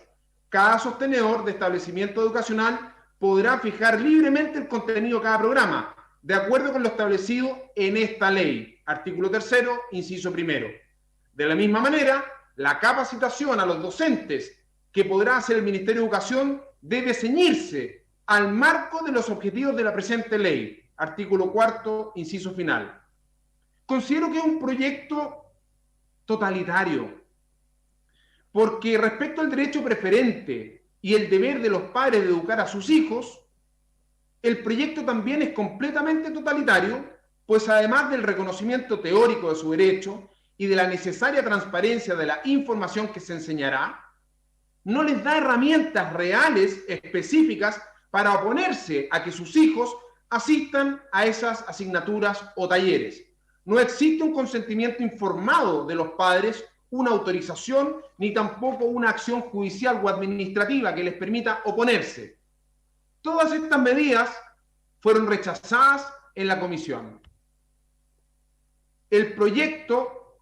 cada sostenedor de establecimiento educacional podrá fijar libremente el contenido de cada programa, de acuerdo con lo establecido en esta ley, artículo 3, inciso 1. De la misma manera, la capacitación a los docentes que podrá hacer el Ministerio de Educación debe ceñirse al marco de los objetivos de la presente ley, artículo 4, inciso final. Considero que es un proyecto totalitario, porque respecto al derecho preferente y el deber de los padres de educar a sus hijos, el proyecto también es completamente totalitario, pues además del reconocimiento teórico de su derecho y de la necesaria transparencia de la información que se enseñará, no les da herramientas reales específicas para oponerse a que sus hijos asistan a esas asignaturas o talleres. No existe un consentimiento informado de los padres, una autorización, ni tampoco una acción judicial o administrativa que les permita oponerse. Todas estas medidas fueron rechazadas en la comisión. El proyecto,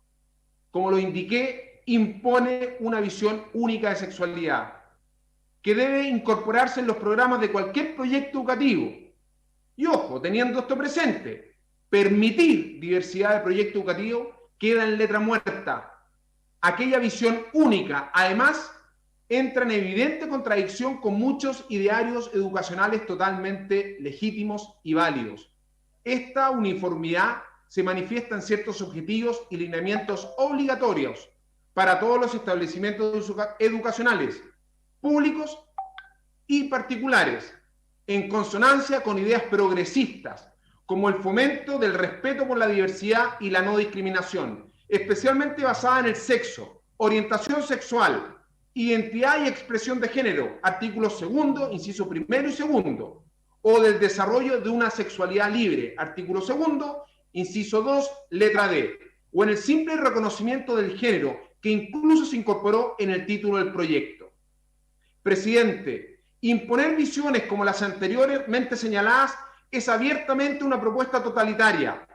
como lo indiqué, impone una visión única de sexualidad que debe incorporarse en los programas de cualquier proyecto educativo. Y ojo, teniendo esto presente, permitir diversidad de proyecto educativo queda en letra muerta. Aquella visión única, además, entra en evidente contradicción con muchos idearios educacionales totalmente legítimos y válidos. Esta uniformidad se manifiesta en ciertos objetivos y lineamientos obligatorios para todos los establecimientos educacionales, públicos y particulares, en consonancia con ideas progresistas, como el fomento del respeto por la diversidad y la no discriminación, especialmente basada en el sexo, orientación sexual, identidad y expresión de género, artículos 2, inciso 1 y 2, o del desarrollo de una sexualidad libre, artículo 2, inciso 2, letra D, o en el simple reconocimiento del género, que incluso se incorporó en el título del proyecto. Presidente, imponer visiones como las anteriormente señaladas es abiertamente una propuesta totalitaria,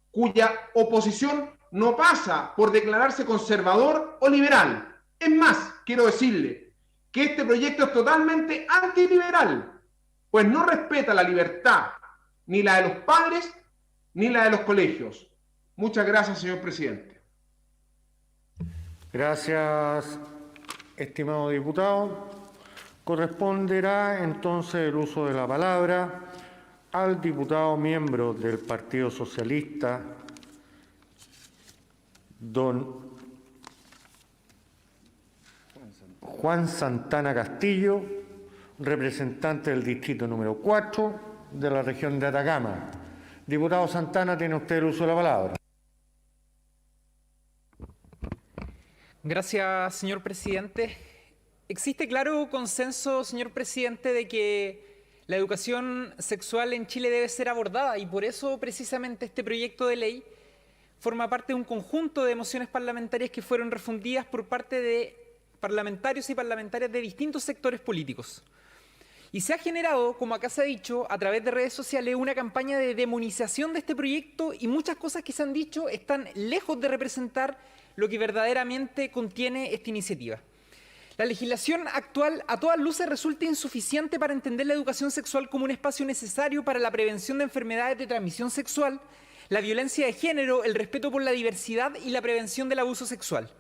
cuya oposición no pasa por declararse conservador o liberal. Es más, quiero decirle que este proyecto es totalmente antiliberal, pues no respeta la libertad ni la de los padres ni la de los colegios. Muchas gracias, señor presidente. Gracias, estimado diputado. Corresponderá entonces el uso de la palabra al diputado miembro del Partido Socialista, don Juan Santana Castillo, representante del distrito número 4 de la región de Atacama. Diputado Santana, tiene usted el uso de la palabra. Gracias, señor presidente. Existe claro consenso, señor presidente, de que la educación sexual en Chile debe ser abordada y por eso precisamente este proyecto de ley forma parte de un conjunto de mociones parlamentarias que fueron refundidas por parte de parlamentarios y parlamentarias de distintos sectores políticos. Y se ha generado, como acá se ha dicho, a través de redes sociales, una campaña de demonización de este proyecto y muchas cosas que se han dicho están lejos de representar lo que verdaderamente contiene esta iniciativa. La legislación actual a todas luces resulta insuficiente para entender la educación sexual como un espacio necesario para la prevención de enfermedades de transmisión sexual, la violencia de género, el respeto por la diversidad y la prevención del abuso sexual.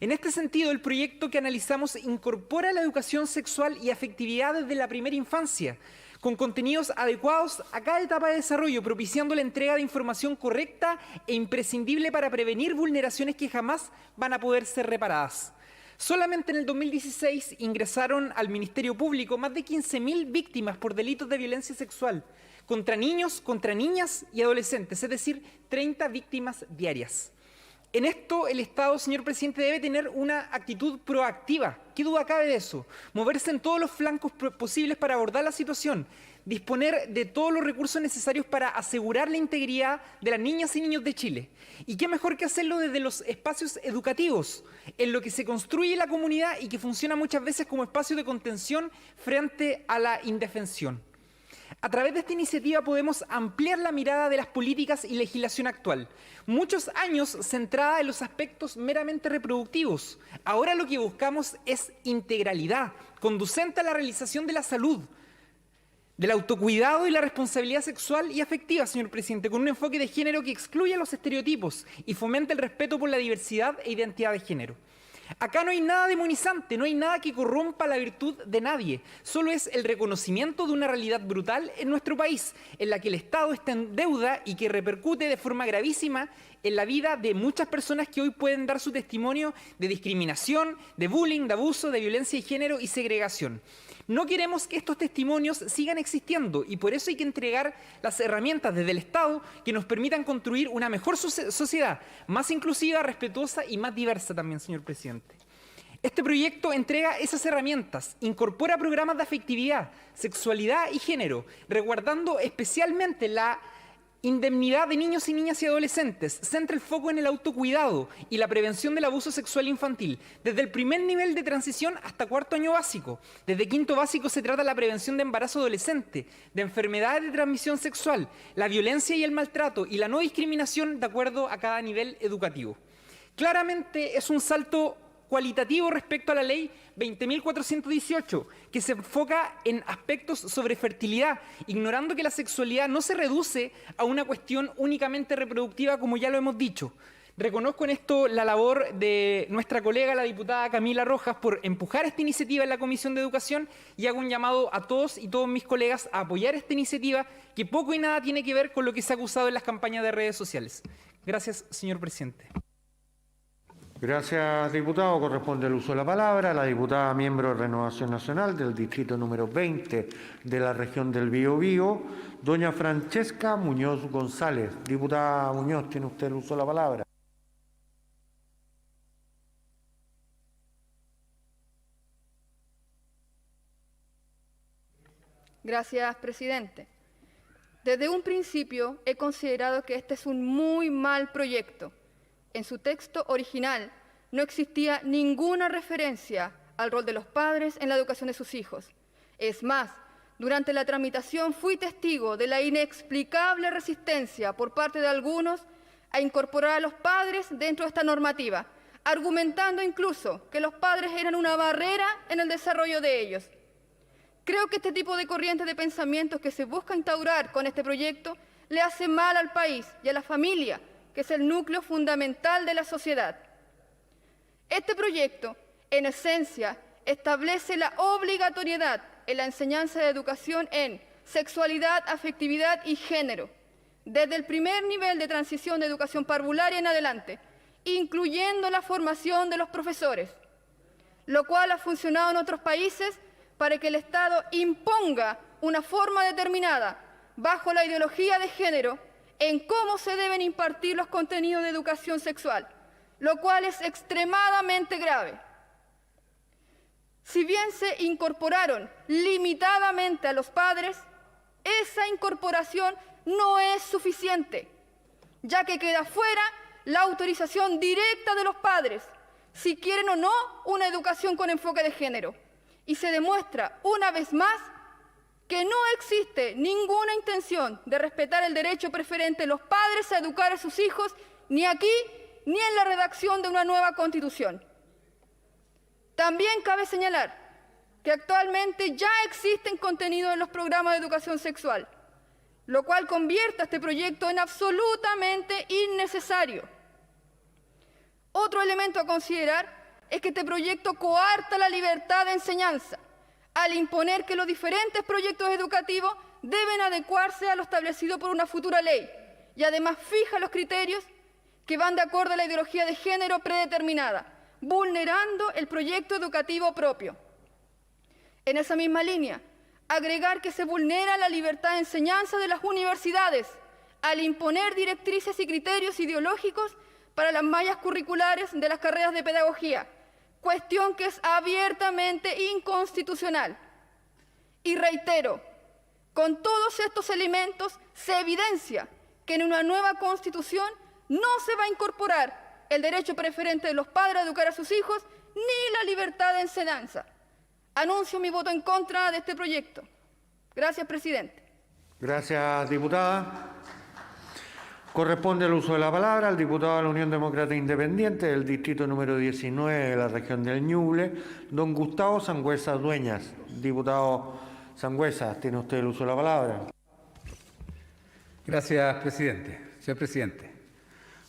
En este sentido, el proyecto que analizamos incorpora la educación sexual y afectividad desde la primera infancia, con contenidos adecuados a cada etapa de desarrollo, propiciando la entrega de información correcta e imprescindible para prevenir vulneraciones que jamás van a poder ser reparadas. Solamente en el 2016 ingresaron al Ministerio Público más de 15.000 víctimas por delitos de violencia sexual contra niños, contra niñas y adolescentes, es decir, 30 víctimas diarias. En esto el Estado, señor presidente, debe tener una actitud proactiva. ¿Qué duda cabe de eso? Moverse en todos los flancos posibles para abordar la situación, disponer de todos los recursos necesarios para asegurar la integridad de las niñas y niños de Chile. ¿Y qué mejor que hacerlo desde los espacios educativos, en lo que se construye la comunidad y que funciona muchas veces como espacio de contención frente a la indefensión? A través de esta iniciativa podemos ampliar la mirada de las políticas y legislación actual. Muchos años centrada en los aspectos meramente reproductivos. Ahora lo que buscamos es integralidad, conducente a la realización de la salud, del autocuidado y la responsabilidad sexual y afectiva, señor presidente, con un enfoque de género que excluya los estereotipos y fomente el respeto por la diversidad e identidad de género. Acá no hay nada demonizante, no hay nada que corrompa la virtud de nadie. Solo es el reconocimiento de una realidad brutal en nuestro país, en la que el Estado está en deuda y que repercute de forma gravísima en la vida de muchas personas que hoy pueden dar su testimonio de discriminación, de bullying, de abuso, de violencia de género y segregación. No queremos que estos testimonios sigan existiendo y por eso hay que entregar las herramientas desde el Estado que nos permitan construir una mejor sociedad, más inclusiva, respetuosa y más diversa también, señor presidente. Este proyecto entrega esas herramientas, incorpora programas de afectividad, sexualidad y género, resguardando especialmente la indemnidad de niños y niñas y adolescentes, centra el foco en el autocuidado y la prevención del abuso sexual infantil, desde el primer nivel de transición hasta cuarto año básico. Desde quinto básico se trata la prevención de embarazo adolescente, de enfermedades de transmisión sexual, la violencia y el maltrato y la no discriminación de acuerdo a cada nivel educativo. Claramente es un salto cualitativo respecto a la ley 20.418, que se enfoca en aspectos sobre fertilidad, ignorando que la sexualidad no se reduce a una cuestión únicamente reproductiva, como ya lo hemos dicho. Reconozco en esto la labor de nuestra colega, la diputada Camila Rojas, por empujar esta iniciativa en la Comisión de Educación y hago un llamado a todos y todos mis colegas a apoyar esta iniciativa que poco y nada tiene que ver con lo que se ha acusado en las campañas de redes sociales. Gracias, señor presidente. Gracias, diputado. Corresponde el uso de la palabra a la diputada miembro de Renovación Nacional del distrito número 20 de la región del Biobío, doña Francesca Muñoz González. Diputada Muñoz, tiene usted el uso de la palabra. Gracias, presidente. Desde un principio he considerado que este es un muy mal proyecto. En su texto original no existía ninguna referencia al rol de los padres en la educación de sus hijos. Es más, durante la tramitación fui testigo de la inexplicable resistencia por parte de algunos a incorporar a los padres dentro de esta normativa, argumentando incluso que los padres eran una barrera en el desarrollo de ellos. Creo que este tipo de corrientes de pensamientos que se busca instaurar con este proyecto le hace mal al país y a la familia, que es el núcleo fundamental de la sociedad. Este proyecto, en esencia, establece la obligatoriedad en la enseñanza de educación en sexualidad, afectividad y género, desde el primer nivel de transición de educación parvularia en adelante, incluyendo la formación de los profesores, lo cual ha funcionado en otros países para que el Estado imponga una forma determinada, bajo la ideología de género, en cómo se deben impartir los contenidos de educación sexual, lo cual es extremadamente grave. Si bien se incorporaron limitadamente a los padres, esa incorporación no es suficiente, ya que queda fuera la autorización directa de los padres, si quieren o no una educación con enfoque de género. Y se demuestra una vez más que no existe ninguna intención de respetar el derecho preferente de los padres a educar a sus hijos, ni aquí ni en la redacción de una nueva Constitución. También cabe señalar que actualmente ya existen contenidos en los programas de educación sexual, lo cual convierte a este proyecto en absolutamente innecesario. Otro elemento a considerar es que este proyecto coarta la libertad de enseñanza, al imponer que los diferentes proyectos educativos deben adecuarse a lo establecido por una futura ley, y además fija los criterios que van de acuerdo a la ideología de género predeterminada, vulnerando el proyecto educativo propio. En esa misma línea, agregar que se vulnera la libertad de enseñanza de las universidades al imponer directrices y criterios ideológicos para las mallas curriculares de las carreras de pedagogía, cuestión que es abiertamente inconstitucional. Y reitero, con todos estos elementos se evidencia que en una nueva Constitución no se va a incorporar el derecho preferente de los padres a educar a sus hijos ni la libertad de enseñanza. Anuncio mi voto en contra de este proyecto. Gracias, presidente. Gracias, diputada. Corresponde el uso de la palabra al diputado de la Unión Demócrata Independiente del distrito número 19 de la región del Ñuble, don Gustavo Sangüesa Dueñas. Diputado Sangüesa, tiene usted el uso de la palabra. Gracias, presidente. Señor presidente,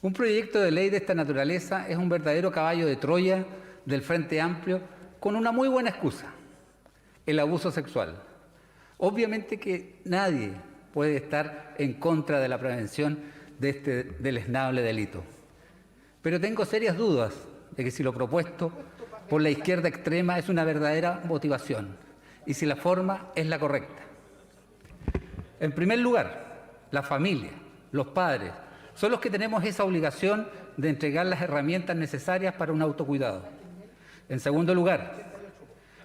un proyecto de ley de esta naturaleza es un verdadero caballo de Troya del Frente Amplio con una muy buena excusa: el abuso sexual. Obviamente que nadie puede estar en contra de la prevención de este deleznable delito. Pero tengo serias dudas de que si lo propuesto por la izquierda extrema es una verdadera motivación y si la forma es la correcta. En primer lugar, la familia, los padres, son los que tenemos esa obligación de entregar las herramientas necesarias para un autocuidado. En segundo lugar,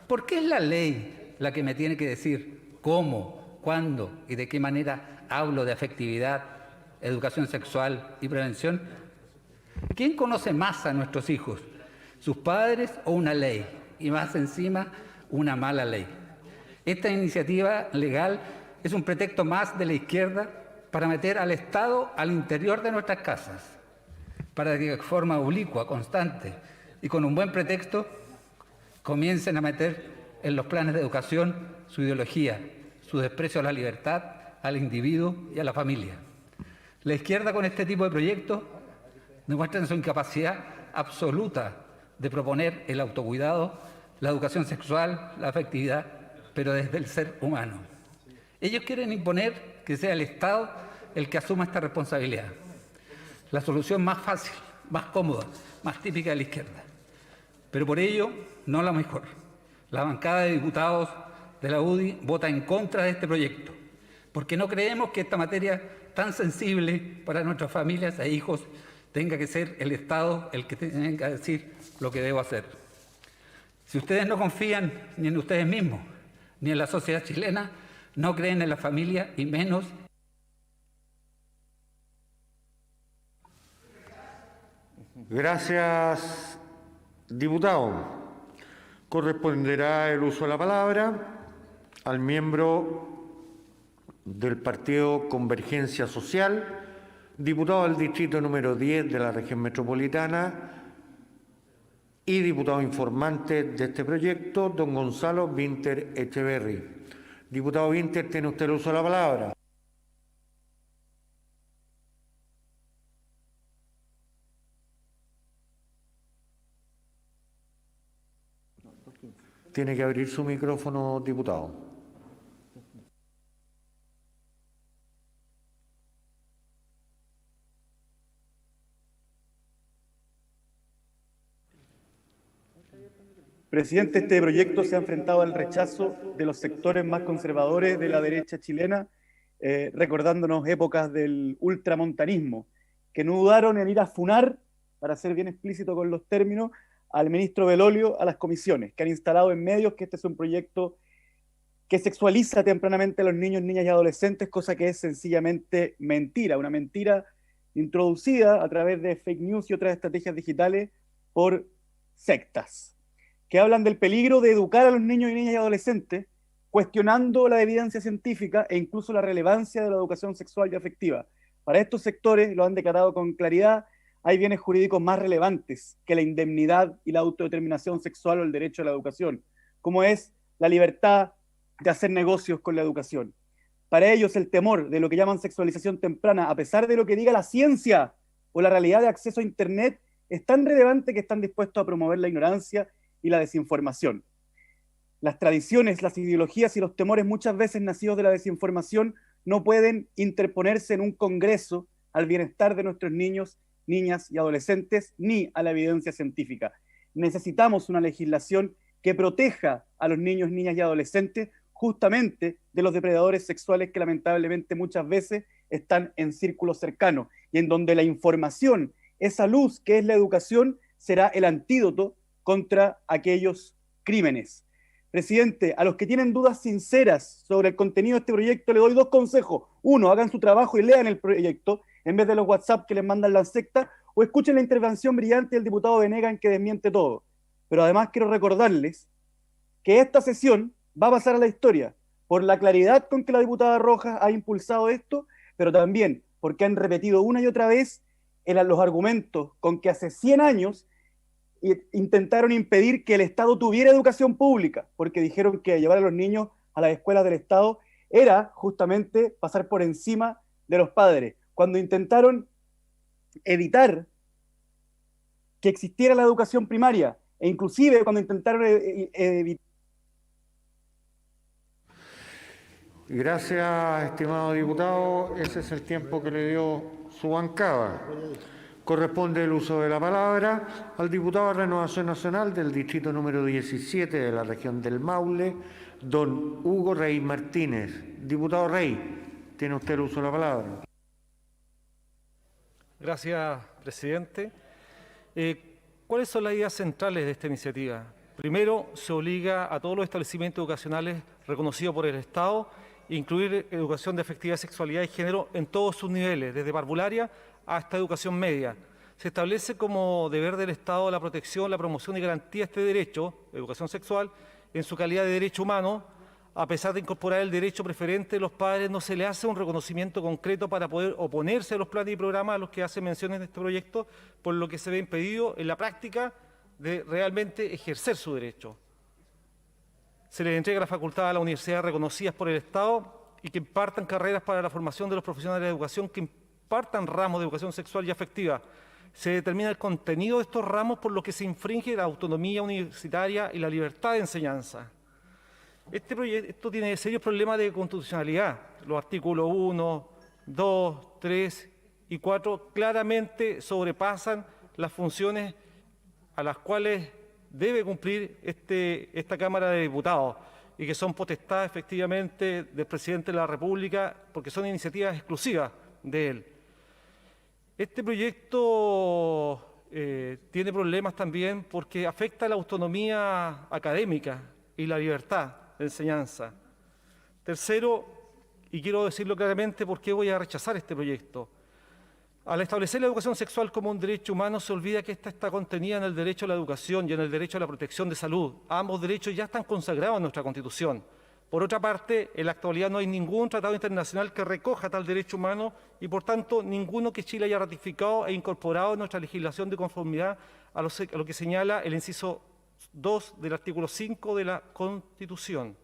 ¿por qué es la ley la que me tiene que decir cómo, cuándo y de qué manera hablo de afectividad, educación sexual y prevención? ¿Quién conoce más a nuestros hijos? ¿Sus padres o una ley? Y más encima, una mala ley. Esta iniciativa legal es un pretexto más de la izquierda para meter al Estado al interior de nuestras casas, para que de forma oblicua, constante y con un buen pretexto comiencen a meter en los planes de educación su ideología, su desprecio a la libertad, al individuo y a la familia. La izquierda con este tipo de proyectos demuestra su incapacidad absoluta de proponer el autocuidado, la educación sexual, la afectividad, pero desde el ser humano. Ellos quieren imponer que sea el Estado el que asuma esta responsabilidad. La solución más fácil, más cómoda, más típica de la izquierda. Pero por ello, no la mejor. La bancada de diputados de la UDI vota en contra de este proyecto, porque no creemos que esta materia tan sensible para nuestras familias e hijos tenga que ser el Estado el que tenga que decir lo que debo hacer. Si ustedes no confían ni en ustedes mismos, ni en la sociedad chilena, no creen en la familia y menos. Gracias, diputado. Corresponderá el uso de la palabra al miembro del Partido Convergencia Social, diputado del distrito número 10 de la región metropolitana y diputado informante de este proyecto, don Gonzalo Vinter Echeverri. Diputado Vinter, tiene usted el uso de la palabra. Tiene que abrir su micrófono, diputado. Presidente, este proyecto se ha enfrentado al rechazo de los sectores más conservadores de la derecha chilena, recordándonos épocas del ultramontanismo, que no dudaron en ir a funar, para ser bien explícito con los términos, al ministro Belolio, a las comisiones, que han instalado en medios que este es un proyecto que sexualiza tempranamente a los niños, niñas y adolescentes, cosa que es sencillamente mentira, una mentira introducida a través de fake news y otras estrategias digitales por sectas, que hablan del peligro de educar a los niños y niñas y adolescentes, cuestionando la evidencia científica e incluso la relevancia de la educación sexual y afectiva. Para estos sectores, lo han declarado con claridad, hay bienes jurídicos más relevantes que la indemnidad y la autodeterminación sexual o el derecho a la educación, como es la libertad de hacer negocios con la educación. Para ellos, el temor de lo que llaman sexualización temprana, a pesar de lo que diga la ciencia o la realidad de acceso a Internet, es tan relevante que están dispuestos a promover la ignorancia y la desinformación. Las tradiciones, las ideologías y los temores muchas veces nacidos de la desinformación no pueden interponerse en un congreso al bienestar de nuestros niños, niñas y adolescentes, ni a la evidencia científica. Necesitamos una legislación que proteja a los niños, niñas y adolescentes justamente de los depredadores sexuales que lamentablemente muchas veces están en círculos cercanos y en donde la información, esa luz que es la educación, será el antídoto contra aquellos crímenes. Presidente, a los que tienen dudas sinceras sobre el contenido de este proyecto le doy dos consejos. Uno, hagan su trabajo y lean el proyecto en vez de los WhatsApp que les mandan la secta, o escuchen la intervención brillante del diputado Venegas en que desmiente todo. Pero además quiero recordarles que esta sesión va a pasar a la historia por la claridad con que la diputada Rojas ha impulsado esto, pero también porque han repetido una y otra vez los argumentos con que hace 100 años intentaron impedir que el Estado tuviera educación pública, porque dijeron que llevar a los niños a las escuelas del Estado era justamente pasar por encima de los padres. Cuando intentaron evitar que existiera la educación primaria, e inclusive cuando intentaron evitar... Gracias, estimado diputado. Ese es el tiempo que le dio su bancada. Corresponde el uso de la palabra al diputado de Renovación Nacional del distrito número 17 de la región del Maule, don Hugo Rey Martínez. Diputado Rey, tiene usted el uso de la palabra. Gracias, presidente. ¿Cuáles son las ideas centrales de esta iniciativa? Primero, se obliga a todos los establecimientos educacionales reconocidos por el Estado a incluir educación de afectividad, sexualidad y género en todos sus niveles, desde parvularia hasta educación media. Se establece como deber del Estado la protección, la promoción y garantía de este derecho, educación sexual, en su calidad de derecho humano. A pesar de incorporar el derecho preferente de los padres, no se le hace un reconocimiento concreto para poder oponerse a los planes y programas a los que hace mención en este proyecto, por lo que se ve impedido en la práctica de realmente ejercer su derecho. Se les entrega la facultad a las universidades reconocidas por el Estado y que impartan carreras para la formación de los profesionales de educación, que impartan ramos de educación sexual y afectiva. Se determina el contenido de estos ramos, por lo que se infringe la autonomía universitaria y la libertad de enseñanza. Este proyecto tiene serios problemas de constitucionalidad. Los artículos 1, 2, 3 y 4 claramente sobrepasan las funciones a las cuales debe cumplir esta Cámara de Diputados y que son potestad efectivamente del presidente de la República, porque son iniciativas exclusivas de él. Este proyecto tiene problemas también porque afecta la autonomía académica y la libertad de enseñanza. Tercero, y quiero decirlo claramente por qué voy a rechazar este proyecto. Al establecer la educación sexual como un derecho humano, se olvida que esta está contenida en el derecho a la educación y en el derecho a la protección de salud. Ambos derechos ya están consagrados en nuestra Constitución. Por otra parte, en la actualidad no hay ningún tratado internacional que recoja tal derecho humano y, por tanto, ninguno que Chile haya ratificado e incorporado en nuestra legislación de conformidad a lo que señala el inciso 2 del artículo 5 de la Constitución.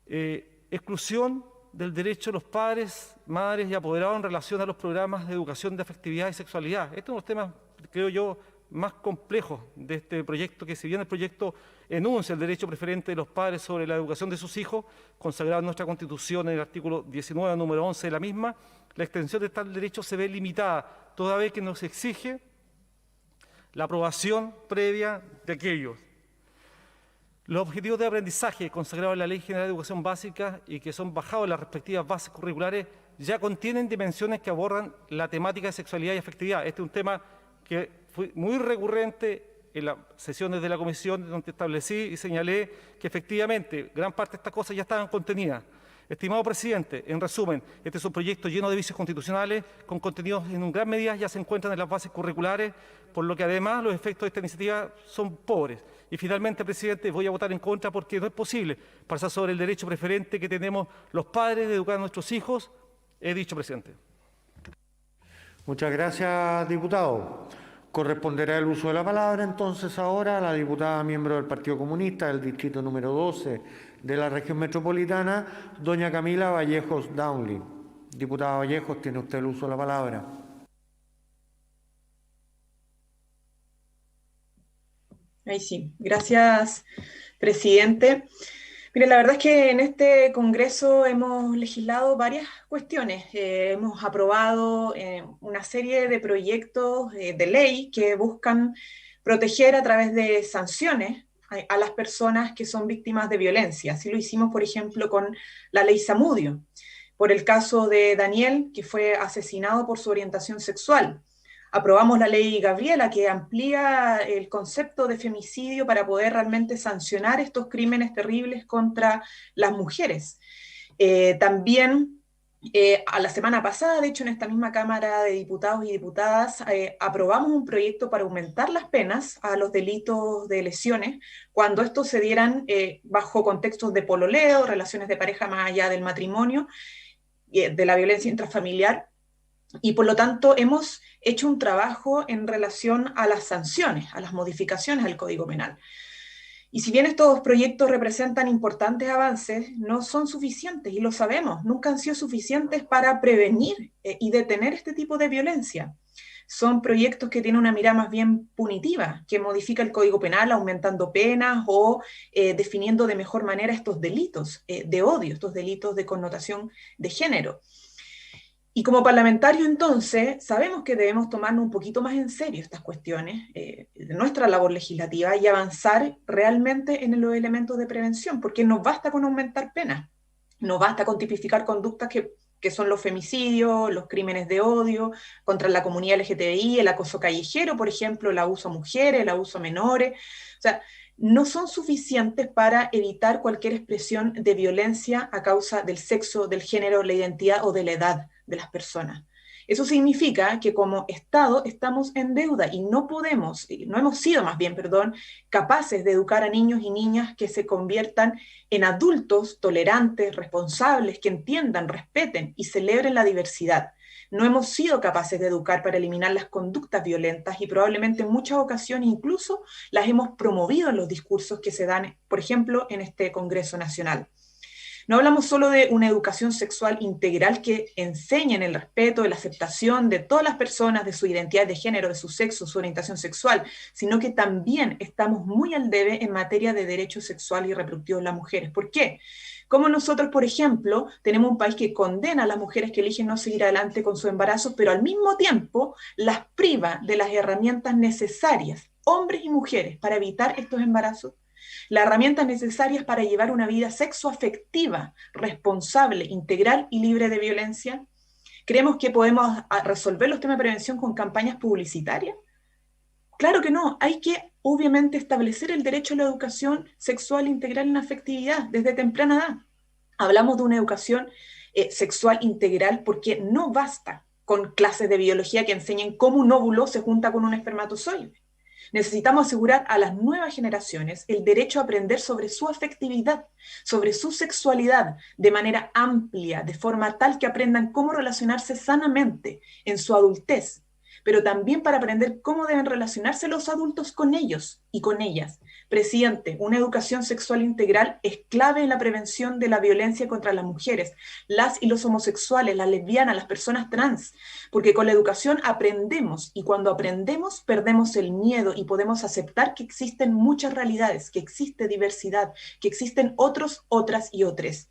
Exclusión del derecho de los padres, madres y apoderados en relación a los programas de educación de afectividad y sexualidad. Este es uno de los temas, creo yo, más complejos de este proyecto, que si bien el proyecto enuncia el derecho preferente de los padres sobre la educación de sus hijos, consagrado en nuestra Constitución en el artículo 19, número 11 de la misma, la extensión de tal derecho se ve limitada, toda vez que nos exige la aprobación previa de aquellos. Los objetivos de aprendizaje consagrados en la Ley General de Educación Básica y que son bajados en las respectivas bases curriculares ya contienen dimensiones que abordan la temática de sexualidad y afectividad. Este es un tema que fue muy recurrente en las sesiones de la comisión, donde establecí y señalé que efectivamente gran parte de estas cosas ya estaban contenidas. Estimado presidente, en resumen, este es un proyecto lleno de vicios constitucionales, con contenidos en gran medida ya se encuentran en las bases curriculares, por lo que además los efectos de esta iniciativa son pobres. Y finalmente, presidente, voy a votar en contra porque no es posible pasar sobre el derecho preferente que tenemos los padres de educar a nuestros hijos. He dicho, presidente. Muchas gracias, diputado. Corresponderá el uso de la palabra entonces ahora a la diputada miembro del Partido Comunista del distrito número 12 de la región metropolitana, doña Camila Vallejos Downley. Diputada Vallejos, tiene usted el uso de la palabra. Ahí sí. Gracias, presidente. Mire, la verdad es que en este Congreso hemos legislado varias cuestiones. Hemos aprobado una serie de proyectos de ley que buscan proteger a través de sanciones a las personas que son víctimas de violencia. Así lo hicimos, por ejemplo, con la ley Zamudio, por el caso de Daniel, que fue asesinado por su orientación sexual. Aprobamos la ley Gabriela, que amplía el concepto de femicidio para poder realmente sancionar estos crímenes terribles contra las mujeres. También, a la semana pasada, de hecho, en esta misma Cámara de Diputados y Diputadas, aprobamos un proyecto para aumentar las penas a los delitos de lesiones cuando estos se dieran bajo contextos de pololeo, relaciones de pareja más allá del matrimonio, de la violencia intrafamiliar, y por lo tanto hemos hecho un trabajo en relación a las sanciones, a las modificaciones al Código Penal. Y si bien estos proyectos representan importantes avances, no son suficientes, y lo sabemos, nunca han sido suficientes para prevenir y detener este tipo de violencia. Son proyectos que tienen una mirada más bien punitiva, que modifica el Código Penal aumentando penas o definiendo de mejor manera estos delitos de odio, estos delitos de connotación de género. Y como parlamentarios, entonces, sabemos que debemos tomarnos un poquito más en serio estas cuestiones de nuestra labor legislativa y avanzar realmente en los elementos de prevención, porque no basta con aumentar penas, no basta con tipificar conductas que son los femicidios, los crímenes de odio contra la comunidad LGTBI, el acoso callejero, por ejemplo, el abuso a mujeres, el abuso a menores. O sea, no son suficientes para evitar cualquier expresión de violencia a causa del sexo, del género, la identidad o de la edad de las personas. Eso significa que como Estado estamos en deuda y no hemos sido capaces de educar a niños y niñas que se conviertan en adultos tolerantes, responsables, que entiendan, respeten y celebren la diversidad. No hemos sido capaces de educar para eliminar las conductas violentas y probablemente en muchas ocasiones incluso las hemos promovido en los discursos que se dan, por ejemplo, en este Congreso Nacional. No hablamos solo de una educación sexual integral que enseñe en el respeto, la aceptación de todas las personas, de su identidad de género, de su sexo, su orientación sexual, sino que también estamos muy al debe en materia de derechos sexuales y reproductivos de las mujeres. ¿Por qué? Como nosotros, por ejemplo, tenemos un país que condena a las mujeres que eligen no seguir adelante con su embarazo, pero al mismo tiempo las priva de las herramientas necesarias, hombres y mujeres, para evitar estos embarazos, las herramientas necesarias para llevar una vida sexoafectiva, responsable, integral y libre de violencia. ¿Creemos que podemos resolver los temas de prevención con campañas publicitarias? Claro que no, hay que obviamente establecer el derecho a la educación sexual integral en afectividad desde temprana edad. Hablamos de una educación sexual integral porque no basta con clases de biología que enseñen cómo un óvulo se junta con un espermatozoide. Necesitamos asegurar a las nuevas generaciones el derecho a aprender sobre su afectividad, sobre su sexualidad, de manera amplia, de forma tal que aprendan cómo relacionarse sanamente en su adultez, pero también para aprender cómo deben relacionarse los adultos con ellos y con ellas. Presidente, una educación sexual integral es clave en la prevención de la violencia contra las mujeres, las y los homosexuales, las lesbianas, las personas trans, porque con la educación aprendemos y cuando aprendemos perdemos el miedo y podemos aceptar que existen muchas realidades, que existe diversidad, que existen otros, otras y otros.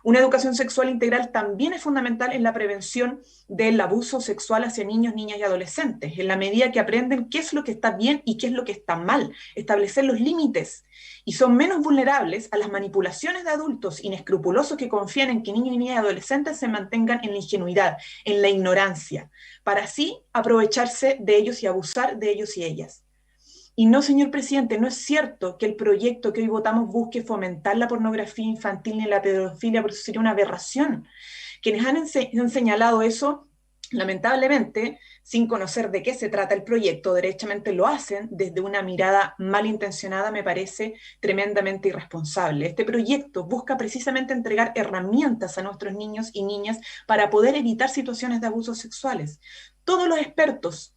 Una educación sexual integral también es fundamental en la prevención del abuso sexual hacia niños, niñas y adolescentes, en la medida que aprenden qué es lo que está bien y qué es lo que está mal, establecer los límites, y son menos vulnerables a las manipulaciones de adultos inescrupulosos que confían en que niños, niñas y adolescentes se mantengan en la ingenuidad, en la ignorancia, para así aprovecharse de ellos y abusar de ellos y ellas. Y no, señor presidente, no es cierto que el proyecto que hoy votamos busque fomentar la pornografía infantil ni la pedofilia, porque eso sería una aberración. Quienes han señalado eso, lamentablemente, sin conocer de qué se trata el proyecto, derechamente lo hacen desde una mirada malintencionada, me parece tremendamente irresponsable. Este proyecto busca precisamente entregar herramientas a nuestros niños y niñas para poder evitar situaciones de abusos sexuales. Todos los expertos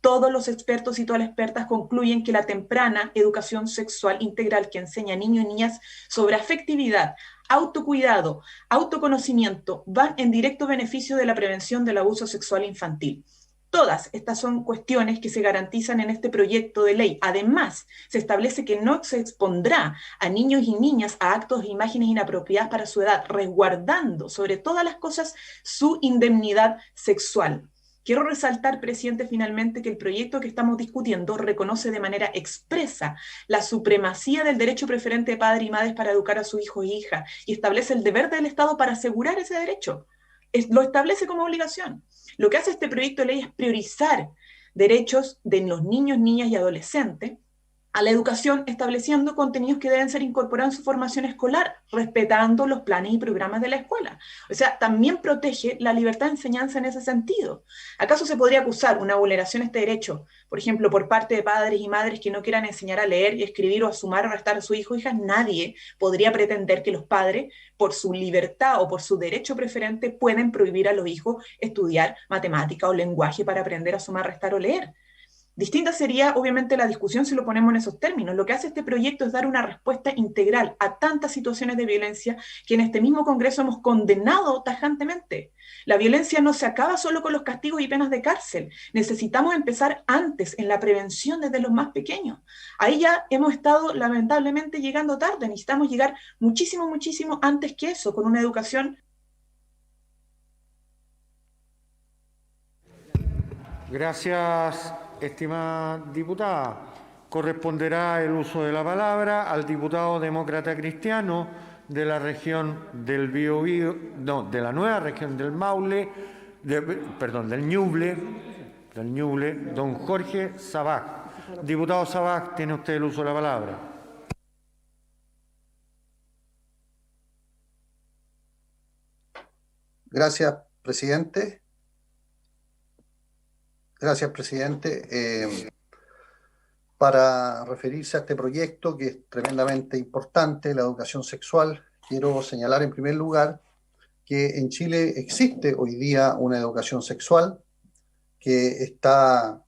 y todas las expertas concluyen que la temprana educación sexual integral que enseña a niños y niñas sobre afectividad, autocuidado, autoconocimiento, van en directo beneficio de la prevención del abuso sexual infantil. Todas estas son cuestiones que se garantizan en este proyecto de ley. Además, se establece que no se expondrá a niños y niñas a actos e imágenes inapropiadas para su edad, resguardando sobre todas las cosas su indemnidad sexual. Quiero resaltar, presidente, finalmente que el proyecto que estamos discutiendo reconoce de manera expresa la supremacía del derecho preferente de padres y madres para educar a sus hijos e hijas y establece el deber del Estado para asegurar ese derecho. Lo establece como obligación. Lo que hace este proyecto de ley es priorizar derechos de los niños, niñas y adolescentes a la educación, estableciendo contenidos que deben ser incorporados en su formación escolar, respetando los planes y programas de la escuela. O sea, también protege la libertad de enseñanza en ese sentido. ¿Acaso se podría acusar una vulneración de este derecho, por ejemplo, por parte de padres y madres que no quieran enseñar a leer y escribir o a sumar o restar a sus hijos o hijas? Nadie podría pretender que los padres, por su libertad o por su derecho preferente, pueden prohibir a los hijos estudiar matemática o lenguaje para aprender a sumar, restar o leer. Distinta sería, obviamente, la discusión si lo ponemos en esos términos. Lo que hace este proyecto es dar una respuesta integral a tantas situaciones de violencia que en este mismo Congreso hemos condenado tajantemente. La violencia no se acaba solo con los castigos y penas de cárcel. Necesitamos empezar antes, en la prevención desde los más pequeños. Ahí ya hemos estado, lamentablemente, llegando tarde. Necesitamos llegar muchísimo, muchísimo antes que eso, con una educación. Gracias, estimada diputada. Corresponderá el uso de la palabra al diputado demócrata cristiano de la región del Biobío, no, de la nueva región del Maule, del Ñuble, don Jorge Sabaj. Diputado Sabaj, tiene usted el uso de la palabra. Gracias, presidente. Gracias, presidente. Para referirse a este proyecto, que es tremendamente importante, la educación sexual, quiero señalar en primer lugar que en Chile existe hoy día una educación sexual que está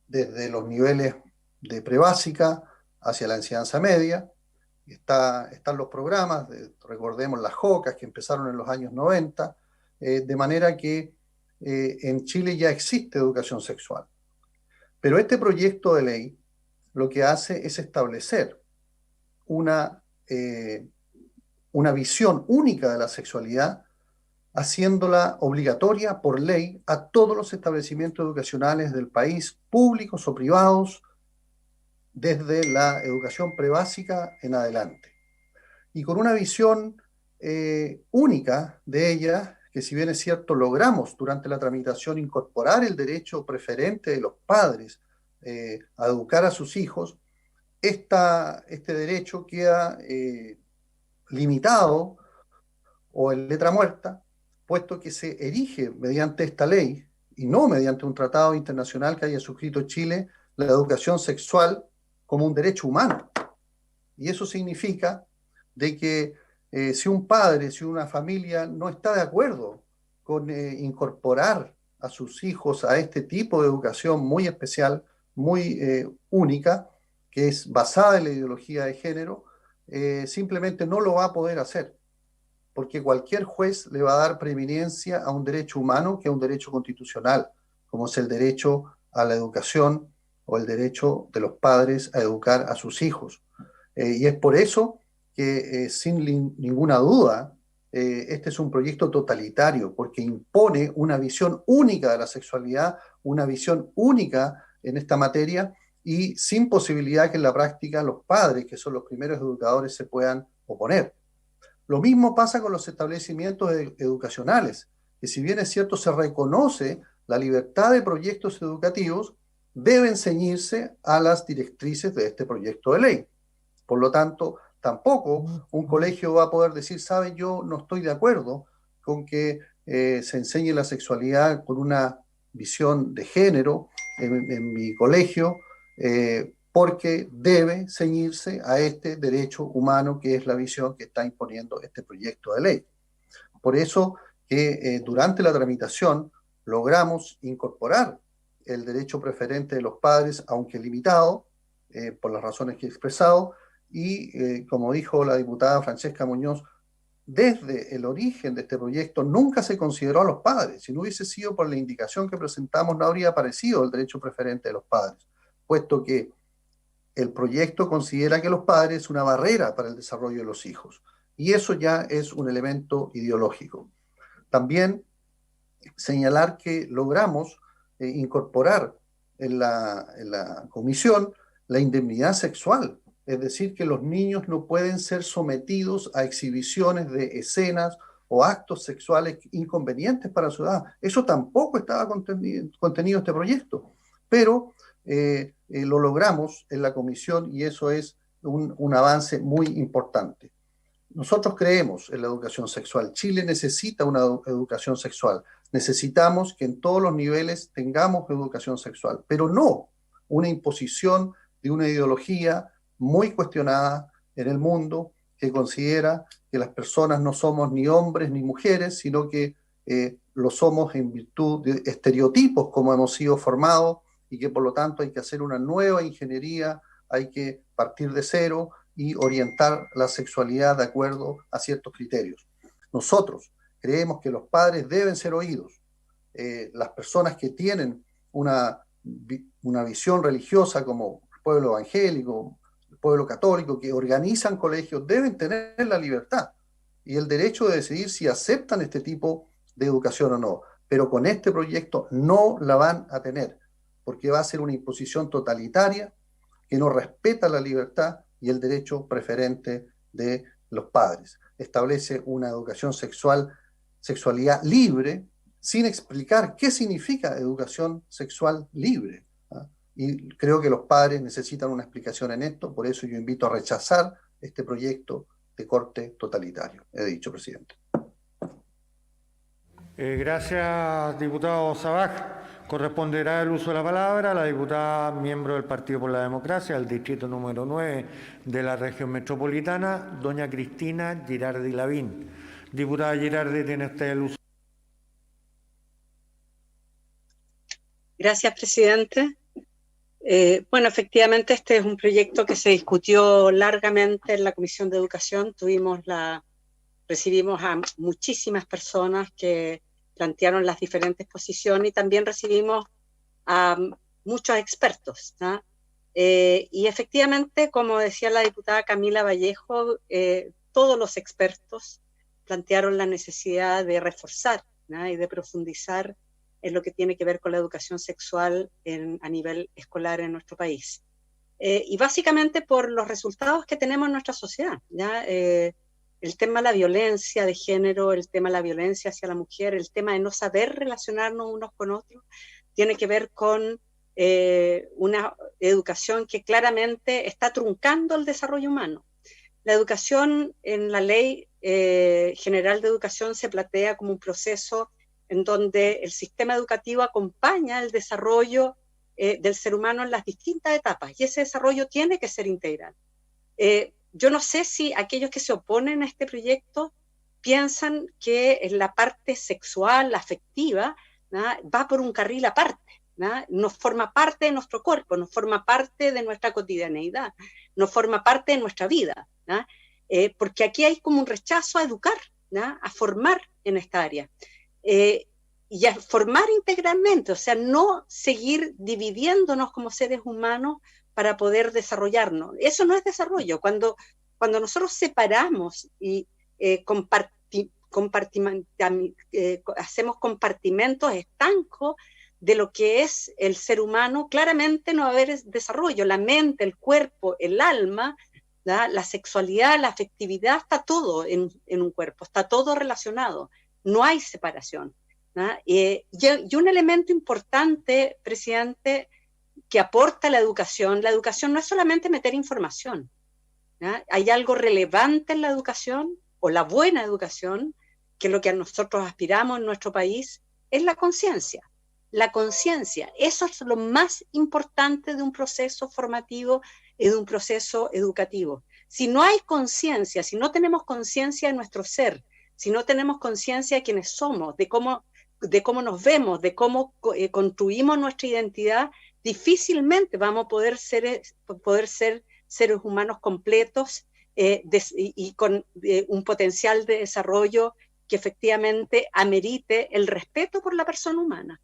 desde los niveles de prebásica hacia la enseñanza media. Están los programas, recordemos las JOCAS que empezaron en los años 90, de manera que en Chile ya existe educación sexual. Pero este proyecto de ley lo que hace es establecer una visión única de la sexualidad, haciéndola obligatoria por ley a todos los establecimientos educacionales del país, públicos o privados, desde la educación prebásica en adelante. Y con una visión única de ella, que si bien es cierto, logramos durante la tramitación incorporar el derecho preferente de los padres a educar a sus hijos, este derecho queda limitado o en letra muerta, puesto que se erige mediante esta ley y no mediante un tratado internacional que haya suscrito Chile, la educación sexual como un derecho humano. Y eso significa de que si un padre, si una familia no está de acuerdo con incorporar a sus hijos a este tipo de educación muy especial, muy única, que es basada en la ideología de género, simplemente no lo va a poder hacer, porque cualquier juez le va a dar preeminencia a un derecho humano que a un derecho constitucional, como es el derecho a la educación o el derecho de los padres a educar a sus hijos. Y es por eso que, sin ninguna duda, este es un proyecto totalitario, porque impone una visión única de la sexualidad, una visión única en esta materia, y sin posibilidad que en la práctica los padres, que son los primeros educadores, se puedan oponer. Lo mismo pasa con los establecimientos educacionales, que si bien es cierto se reconoce la libertad de proyectos educativos, deben ceñirse a las directrices de este proyecto de ley. Por lo tanto, tampoco un colegio va a poder decir, sabe, yo no estoy de acuerdo con que se enseñe la sexualidad con una visión de género en mi colegio, porque debe ceñirse a este derecho humano que es la visión que está imponiendo este proyecto de ley. Por eso que durante la tramitación logramos incorporar el derecho preferente de los padres, aunque limitado, por las razones que he expresado, y como dijo la diputada Francesca Muñoz, desde el origen de este proyecto nunca se consideró a los padres. Si no hubiese sido por la indicación que presentamos, no habría aparecido el derecho preferente de los padres, puesto que el proyecto considera que los padres es una barrera para el desarrollo de los hijos, y eso ya es un elemento ideológico. También señalar que logramos incorporar en la comisión la indemnidad sexual, es decir, que los niños no pueden ser sometidos a exhibiciones de escenas o actos sexuales inconvenientes para su edad. Eso tampoco estaba contenido en este proyecto, pero lo logramos en la comisión y eso es un avance muy importante. Nosotros creemos en la educación sexual. Chile necesita una educación sexual. Necesitamos que en todos los niveles tengamos educación sexual, pero no una imposición de una ideología muy cuestionada en el mundo que considera que las personas no somos ni hombres ni mujeres, sino que lo somos en virtud de estereotipos como hemos sido formados y que por lo tanto hay que hacer una nueva ingeniería, hay que partir de cero y orientar la sexualidad de acuerdo a ciertos criterios. Nosotros creemos que los padres deben ser oídos. Las personas que tienen una visión religiosa como el pueblo evangélico, el pueblo católico, que organizan colegios, deben tener la libertad y el derecho de decidir si aceptan este tipo de educación o no. Pero con este proyecto no la van a tener, porque va a ser una imposición totalitaria que no respeta la libertad y el derecho preferente de los padres. Establece una educación sexualidad libre, sin explicar qué significa educación sexual libre. Y creo que los padres necesitan una explicación en esto, por eso yo invito a rechazar este proyecto de corte totalitario. He dicho, presidente. Gracias, diputado Sabaj. Corresponderá el uso de la palabra a la diputada miembro del Partido por la Democracia, del distrito número 9 de la región metropolitana, doña Cristina Girardi Lavín. Diputada Girardi, tiene usted el uso. Gracias, presidente. Bueno, efectivamente, este es un proyecto que se discutió largamente en la Comisión de Educación. Recibimos a muchísimas personas que plantearon las diferentes posiciones y también recibimos a muchos expertos, ¿no? Y efectivamente, como decía la diputada Camila Vallejo, todos los expertos plantearon la necesidad de reforzar, ¿no? Y de profundizar en lo que tiene que ver con la educación sexual a nivel escolar en nuestro país. Y básicamente por los resultados que tenemos en nuestra sociedad, ¿ya? El tema de la violencia de género, el tema de la violencia hacia la mujer, el tema de no saber relacionarnos unos con otros, tiene que ver con una educación que claramente está truncando el desarrollo humano. La educación en la Ley General de Educación se plantea como un proceso en donde el sistema educativo acompaña el desarrollo del ser humano en las distintas etapas, y ese desarrollo tiene que ser integral. Yo no sé si aquellos que se oponen a este proyecto piensan que en la parte sexual, afectiva, va por un carril aparte. No forma parte de nuestro cuerpo, no forma parte de nuestra cotidianeidad, no forma parte de nuestra vida, porque aquí hay como un rechazo a educar, a formar en esta área, y a formar integralmente, o sea, no seguir dividiéndonos como seres humanos para poder desarrollarnos. Eso no es desarrollo. Cuando nosotros separamos y hacemos compartimentos estancos de lo que es el ser humano, claramente no va a haber desarrollo. La mente, el cuerpo, el alma, la sexualidad, la afectividad, está todo en un cuerpo, está todo relacionado, no hay separación. Y un elemento importante, presidente, que aporta la educación no es solamente meter información. Hay algo relevante en la educación, o la buena educación, que es lo que a nosotros aspiramos en nuestro país, es la conciencia. La conciencia, eso es lo más importante de un proceso formativo y de un proceso educativo. Si no hay conciencia, si no tenemos conciencia de nuestro ser, si no tenemos conciencia de quiénes somos, de cómo nos vemos, de cómo construimos nuestra identidad, difícilmente vamos a poder ser seres humanos completos y con un potencial de desarrollo que efectivamente amerite el respeto por la persona humana.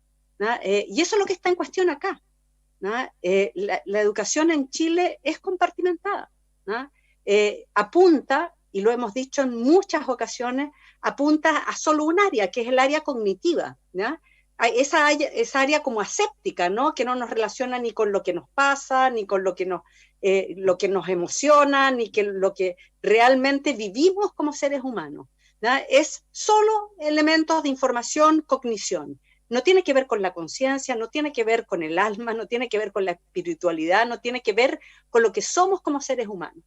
Y eso es lo que está en cuestión acá. La educación en Chile es compartimentada. Apunta, y lo hemos dicho en muchas ocasiones, apunta a solo un área, que es el área cognitiva. Esa área como aséptica, que no nos relaciona ni con lo que nos pasa, ni con lo que nos emociona, ni con lo que realmente vivimos como seres humanos. Es solo elementos de información, cognición. No tiene que ver con la conciencia, no tiene que ver con el alma, no tiene que ver con la espiritualidad, no tiene que ver con lo que somos como seres humanos.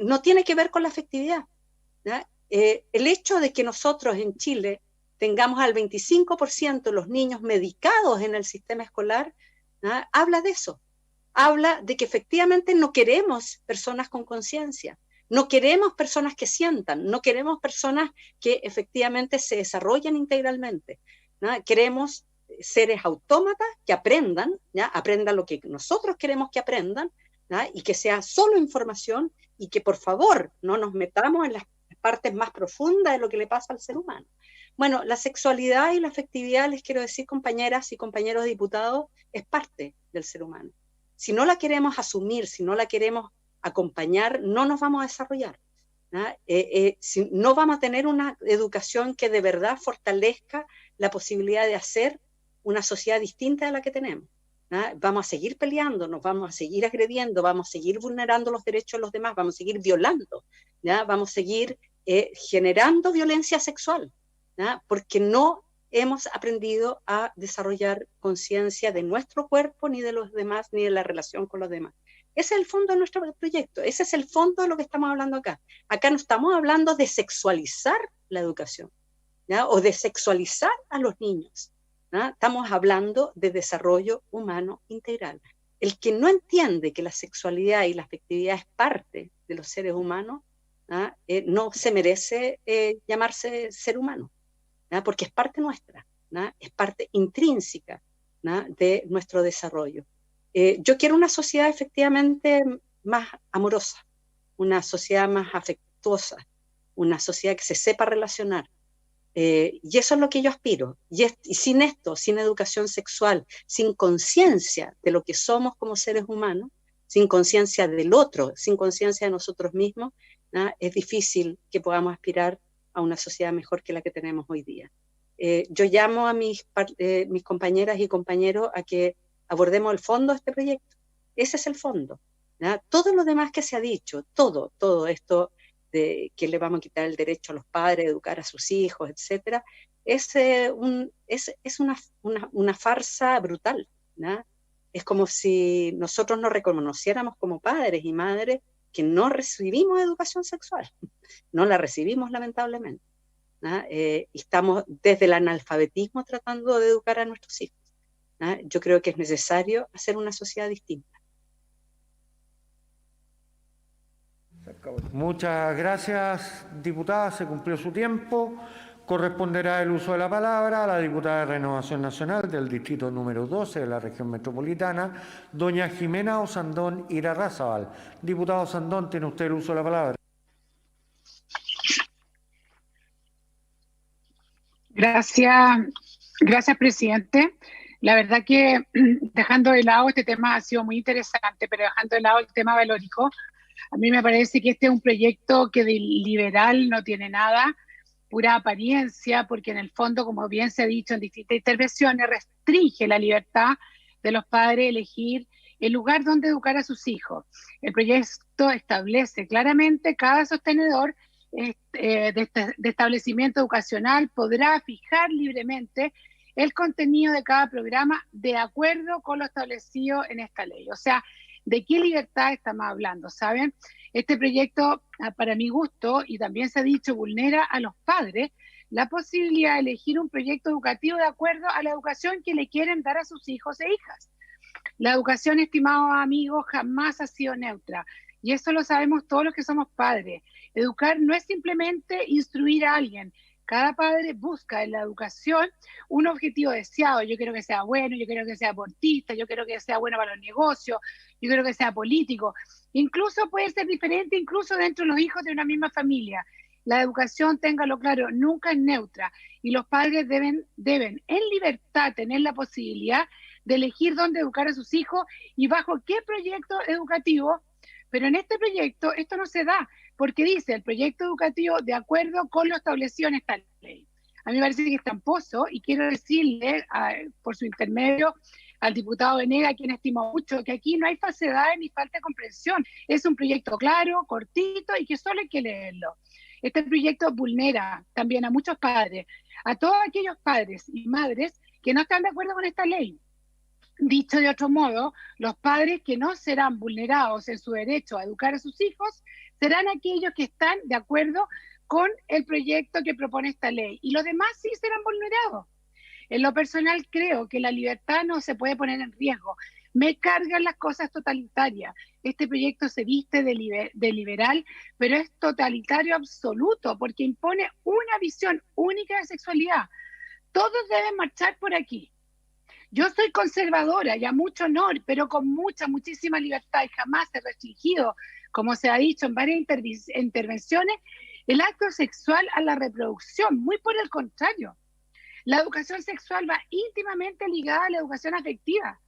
No tiene que ver con la afectividad. El hecho de que nosotros en Chile tengamos al 25% de los niños medicados en el sistema escolar, habla de eso. Habla de que efectivamente no queremos personas con conciencia, no queremos personas que sientan, no queremos personas que efectivamente se desarrollen integralmente. Queremos seres autómatas que aprendan lo que nosotros queremos que aprendan, y que sea solo información, y que por favor no nos metamos en las partes más profundas de lo que le pasa al ser humano. Bueno, la sexualidad y la afectividad, les quiero decir, compañeras y compañeros diputados, es parte del ser humano. Si no la queremos asumir, si no la queremos acompañar, no nos vamos a desarrollar. Si no vamos a tener una educación que de verdad fortalezca la posibilidad de hacer una sociedad distinta a la que tenemos. Vamos a seguir peleando, nos vamos a seguir agrediendo, vamos a seguir vulnerando los derechos de los demás, vamos a seguir violando, vamos a seguir generando violencia sexual, porque no hemos aprendido a desarrollar conciencia de nuestro cuerpo, ni de los demás, ni de la relación con los demás. Ese es el fondo de nuestro proyecto, ese es el fondo de lo que estamos hablando acá. Acá no estamos hablando de sexualizar la educación, o de sexualizar a los niños. Estamos hablando de desarrollo humano integral. El que no entiende que la sexualidad y la afectividad es parte de los seres humanos, no se merece llamarse ser humano, porque es parte nuestra, es parte intrínseca de nuestro desarrollo. Yo quiero una sociedad efectivamente más amorosa, una sociedad más afectuosa, una sociedad que se sepa relacionar. Y eso es lo que yo aspiro. Y sin esto, sin educación sexual, sin conciencia de lo que somos como seres humanos, sin conciencia del otro, sin conciencia de nosotros mismos, es difícil que podamos aspirar a una sociedad mejor que la que tenemos hoy día. Yo llamo a mis compañeras y compañeros a que abordemos el fondo de este proyecto. Ese es el fondo. Todo lo demás que se ha dicho, todo esto de que le vamos a quitar el derecho a los padres a educar a sus hijos, etcétera, es una farsa brutal. Es como si nosotros nos reconociéramos como padres y madres que no recibimos educación sexual. No la recibimos, lamentablemente. Estamos desde el analfabetismo tratando de educar a nuestros hijos. Yo creo que es necesario hacer una sociedad distinta. Muchas gracias, diputada. Se cumplió su tiempo. Corresponderá el uso de la palabra a la diputada de Renovación Nacional del distrito número 12 de la región metropolitana, doña Jimena Osandón Irarrázaval. Diputado Osandón, tiene usted el uso de la palabra. Gracias, presidente. La verdad que dejando de lado este tema ha sido muy interesante, pero dejando de lado el tema valórico, a mí me parece que este es un proyecto que de liberal no tiene nada, pura apariencia, porque en el fondo, como bien se ha dicho en distintas intervenciones, restringe la libertad de los padres a elegir el lugar donde educar a sus hijos. El proyecto establece claramente cada sostenedor de establecimiento educacional podrá fijar libremente el contenido de cada programa de acuerdo con lo establecido en esta ley. O sea, ¿de qué libertad estamos hablando? ¿Saben? Este proyecto, para mi gusto, y también se ha dicho, vulnera a los padres la posibilidad de elegir un proyecto educativo de acuerdo a la educación que le quieren dar a sus hijos e hijas. La educación, estimados amigos, jamás ha sido neutra. Y eso lo sabemos todos los que somos padres. Educar no es simplemente instruir a alguien. Cada padre busca en la educación un objetivo deseado. Yo quiero que sea bueno, yo quiero que sea deportista, yo quiero que sea bueno para los negocios, yo quiero que sea político. Incluso puede ser diferente, incluso dentro de los hijos de una misma familia. La educación, téngalo claro, nunca es neutra. Y los padres deben en libertad tener la posibilidad de elegir dónde educar a sus hijos y bajo qué proyecto educativo. Pero en este proyecto esto no se da, porque dice el proyecto educativo de acuerdo con lo establecido en esta ley. A mí me parece que es tramposo y quiero decirle, por su intermedio, al diputado Venegas, a quien estimo mucho, que aquí no hay falsedades ni falta de comprensión. Es un proyecto claro, cortito y que solo hay que leerlo. Este proyecto vulnera también a muchos padres, a todos aquellos padres y madres que no están de acuerdo con esta ley. Dicho de otro modo, los padres que no serán vulnerados en su derecho a educar a sus hijos serán aquellos que están de acuerdo con el proyecto que propone esta ley. Y los demás sí serán vulnerados. En lo personal creo que la libertad no se puede poner en riesgo. Me cargan las cosas totalitarias. Este proyecto se viste de liberal, pero es totalitario absoluto porque impone una visión única de sexualidad. Todos deben marchar por aquí. Yo soy conservadora y a mucho honor, pero con muchísima libertad y jamás he restringido, como se ha dicho en varias intervenciones, el acto sexual a la reproducción. Muy por el contrario. La educación sexual va íntimamente ligada a la educación afectiva.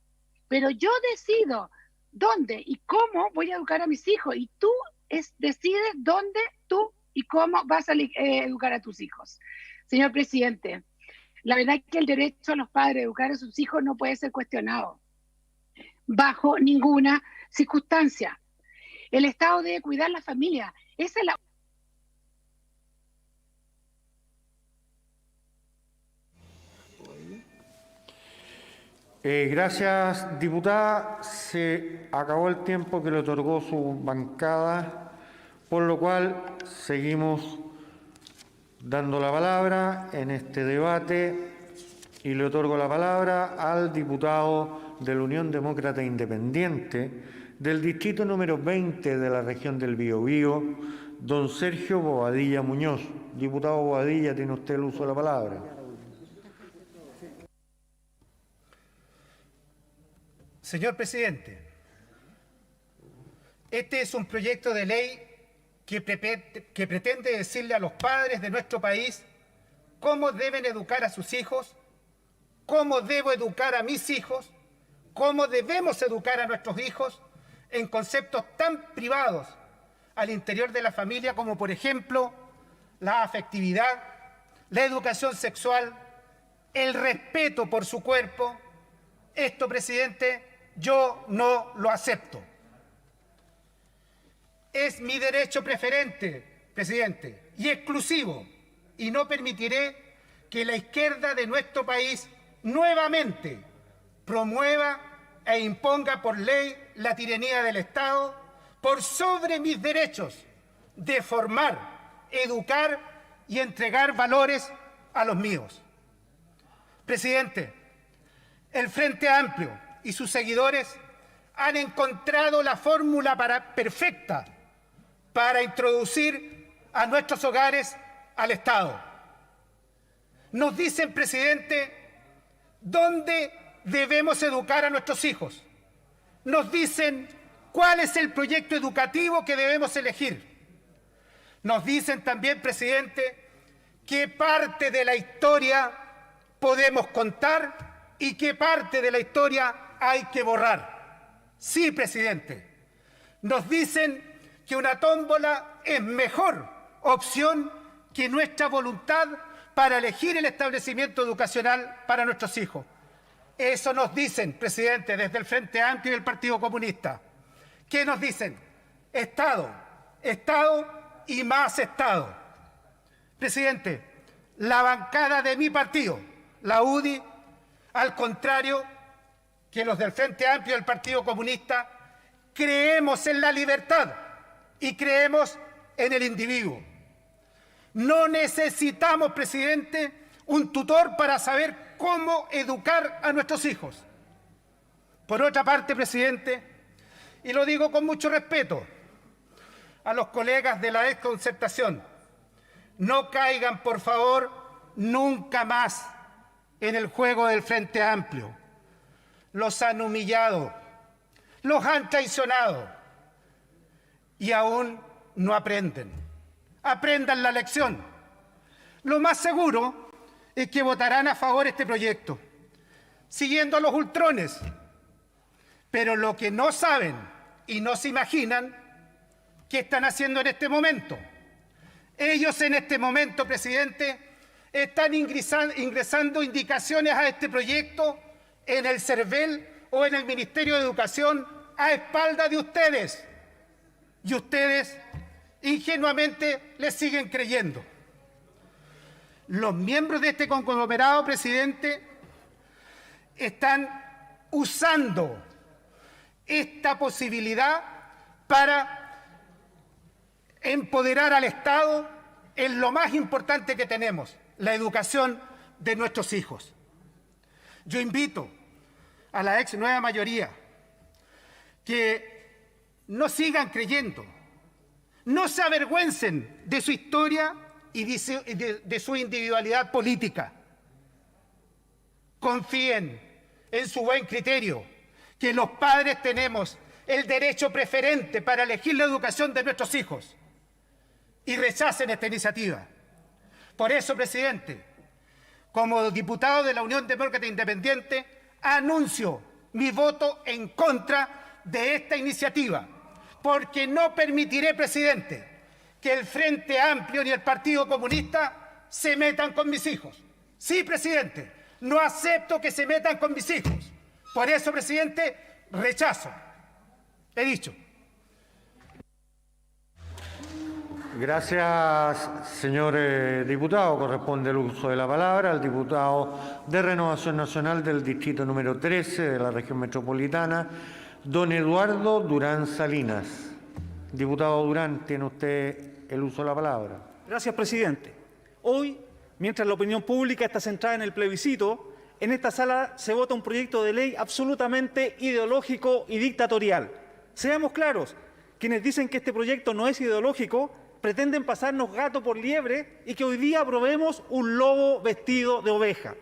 Pero yo decido dónde y cómo voy a educar a mis hijos y tú decides dónde tú y cómo vas a educar a tus hijos. Señor presidente, la verdad es que el derecho a los padres a educar a sus hijos no puede ser cuestionado bajo ninguna circunstancia. El Estado debe cuidar la familia. Esa es la... Gracias, diputada. Se acabó el tiempo que le otorgó su bancada, por lo cual seguimos dando la palabra en este debate y le otorgo la palabra al diputado de la Unión Demócrata Independiente del distrito número 20 de la región del Biobío, don Sergio Bobadilla Muñoz. Diputado Bobadilla, tiene usted el uso de la palabra. Señor presidente, este es un proyecto de ley que pretende decirle a los padres de nuestro país cómo deben educar a sus hijos, cómo debo educar a mis hijos, cómo debemos educar a nuestros hijos en conceptos tan privados al interior de la familia como, por ejemplo, la afectividad, la educación sexual, el respeto por su cuerpo. Esto, presidente, yo no lo acepto. Es mi derecho preferente, presidente, y exclusivo, y no permitiré que la izquierda de nuestro país nuevamente promueva e imponga por ley la tiranía del Estado por sobre mis derechos de formar, educar y entregar valores a los míos. Presidente, el Frente Amplio y sus seguidores han encontrado la fórmula perfecta para introducir a nuestros hogares al Estado. Nos dicen, presidente, dónde debemos educar a nuestros hijos. Nos dicen cuál es el proyecto educativo que debemos elegir. Nos dicen también, presidente, qué parte de la historia podemos contar y qué parte de la historia hay que borrar. Sí, presidente, nos dicen que una tómbola es mejor opción que nuestra voluntad para elegir el establecimiento educacional para nuestros hijos. Eso nos dicen, presidente, desde el Frente Amplio y el Partido Comunista. ¿Qué nos dicen? Estado, Estado y más Estado. Presidente, la bancada de mi partido, la UDI, al contrario que los del Frente Amplio y el Partido Comunista, creemos en la libertad y creemos en el individuo. No necesitamos, presidente, un tutor para saber cómo educar a nuestros hijos. Por otra parte, presidente, y lo digo con mucho respeto a los colegas de la desconcertación, no caigan, por favor, nunca más en el juego del Frente Amplio. Los han humillado, los han traicionado y aún no aprenden. Aprendan la lección. Lo más seguro es que votarán a favor de este proyecto, siguiendo a los ultrones. Pero lo que no saben y no se imaginan, ¿qué están haciendo en este momento? Ellos en este momento, presidente, están ingresando indicaciones a este proyecto en el CERVEL o en el Ministerio de Educación a espaldas de ustedes. Y ustedes ingenuamente les siguen creyendo. Los miembros de este conglomerado, presidente, están usando esta posibilidad para empoderar al Estado en lo más importante que tenemos, la educación de nuestros hijos. Yo invito a la ex nueva mayoría que no sigan creyendo, no se avergüencen de su historia y de su individualidad política. Confíen en su buen criterio, que los padres tenemos el derecho preferente para elegir la educación de nuestros hijos y rechacen esta iniciativa. Por eso, presidente, como diputado de la Unión Demócrata Independiente, anuncio mi voto en contra de esta iniciativa, porque no permitiré, presidente, que el Frente Amplio ni el Partido Comunista se metan con mis hijos. Sí, presidente, no acepto que se metan con mis hijos. Por eso, presidente, rechazo. He dicho. Gracias, señor diputado. Corresponde el uso de la palabra al diputado de Renovación Nacional del distrito número 13 de la región metropolitana, don Eduardo Durán Salinas. Diputado Durán, tiene usted el uso de la palabra. Gracias, presidente. Hoy, mientras la opinión pública está centrada en el plebiscito, en esta sala se vota un proyecto de ley absolutamente ideológico y dictatorial. Seamos claros, quienes dicen que este proyecto no es ideológico pretenden pasarnos gato por liebre y que hoy día aprobemos un lobo vestido de oveja.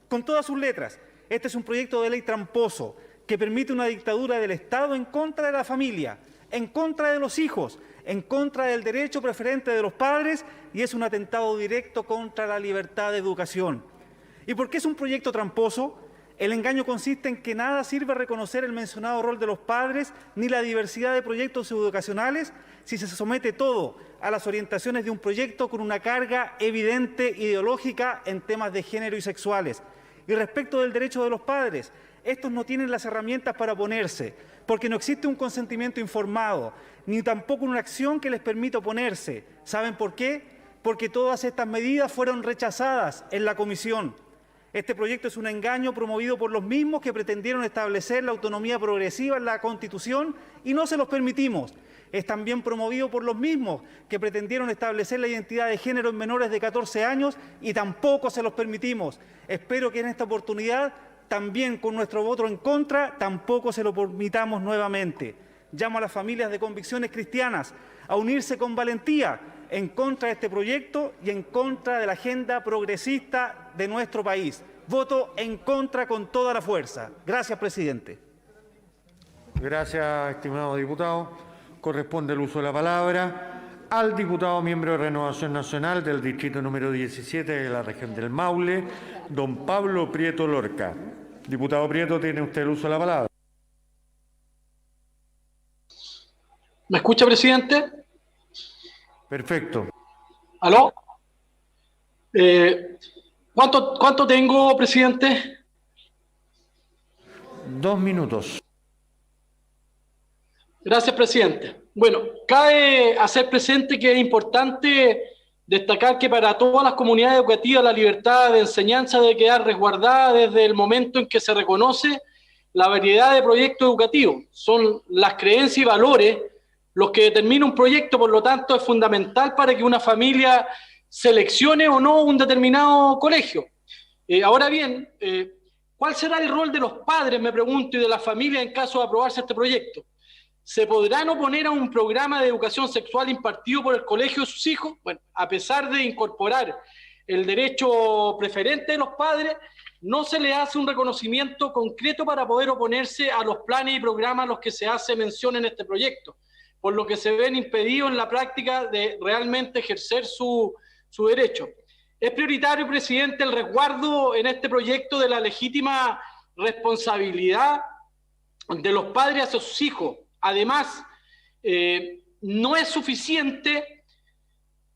Con todas sus letras, este es un proyecto de ley tramposo que permite una dictadura del Estado en contra de la familia, en contra de los hijos, en contra del derecho preferente de los padres y es un atentado directo contra la libertad de educación. ¿Y por qué es un proyecto tramposo? El engaño consiste en que nada sirve reconocer el mencionado rol de los padres ni la diversidad de proyectos educacionales si se somete todo a las orientaciones de un proyecto con una carga evidente ideológica en temas de género y sexuales. Y respecto del derecho de los padres, estos no tienen las herramientas para oponerse, porque no existe un consentimiento informado, ni tampoco una acción que les permita oponerse. ¿Saben por qué? Porque todas estas medidas fueron rechazadas en la comisión. Este proyecto es un engaño promovido por los mismos que pretendieron establecer la autonomía progresiva en la Constitución y no se los permitimos. Es también promovido por los mismos que pretendieron establecer la identidad de género en menores de 14 años y tampoco se los permitimos. Espero que en esta oportunidad, también con nuestro voto en contra, tampoco se lo permitamos nuevamente. Llamo a las familias de convicciones cristianas a unirse con valentía en contra de este proyecto y en contra de la agenda progresista de nuestro país. Voto en contra con toda la fuerza. Gracias, presidente. Gracias, estimado diputado. Corresponde el uso de la palabra al diputado miembro de Renovación Nacional del distrito número 17 de la región del Maule, don Pablo Prieto Lorca. Diputado Prieto, tiene usted el uso de la palabra. ¿Me escucha, presidente? Perfecto. ¿Aló? ¿Cuánto tengo, presidente? 2 minutos. Gracias, presidente. Bueno, cabe hacer presente que es importante destacar que para todas las comunidades educativas la libertad de enseñanza debe quedar resguardada desde el momento en que se reconoce la variedad de proyectos educativos. Son las creencias y valores los que determinan un proyecto, por lo tanto es fundamental para que una familia seleccione o no un determinado colegio. Ahora bien, ¿cuál será el rol de los padres, me pregunto, y de la familia en caso de aprobarse este proyecto? ¿Se podrán oponer a un programa de educación sexual impartido por el colegio de sus hijos? Bueno, a pesar de incorporar el derecho preferente de los padres, no se le hace un reconocimiento concreto para poder oponerse a los planes y programas a los que se hace mención en este proyecto, por lo que se ven impedidos en la práctica de realmente ejercer su derecho. Es prioritario, presidente, el resguardo en este proyecto de la legítima responsabilidad de los padres hacia sus hijos. Además, no es suficiente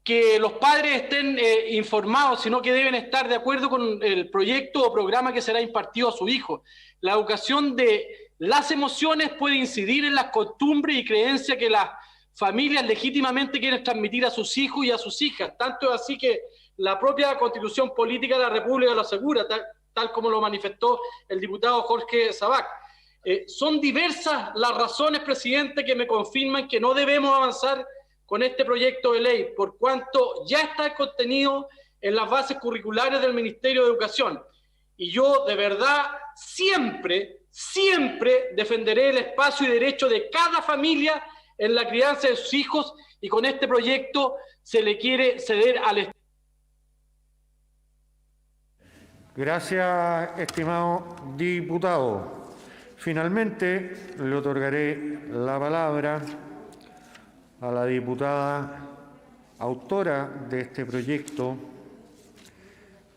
que los padres estén informados, sino que deben estar de acuerdo con el proyecto o programa que será impartido a su hijo. La educación de las emociones puede incidir en las costumbres y creencias que las familias legítimamente quieren transmitir a sus hijos y a sus hijas. Tanto es así que la propia Constitución Política de la República lo asegura, tal como lo manifestó el diputado Jorge Sabac. Son diversas las razones, presidente, que me confirman que no debemos avanzar con este proyecto de ley, por cuanto ya está contenido en las bases curriculares del Ministerio de Educación. Y yo, de verdad, siempre defenderé el espacio y derecho de cada familia en la crianza de sus hijos, y con este proyecto se le quiere ceder al Estado. Gracias, estimado diputado. Finalmente, le otorgaré la palabra a la diputada autora de este proyecto,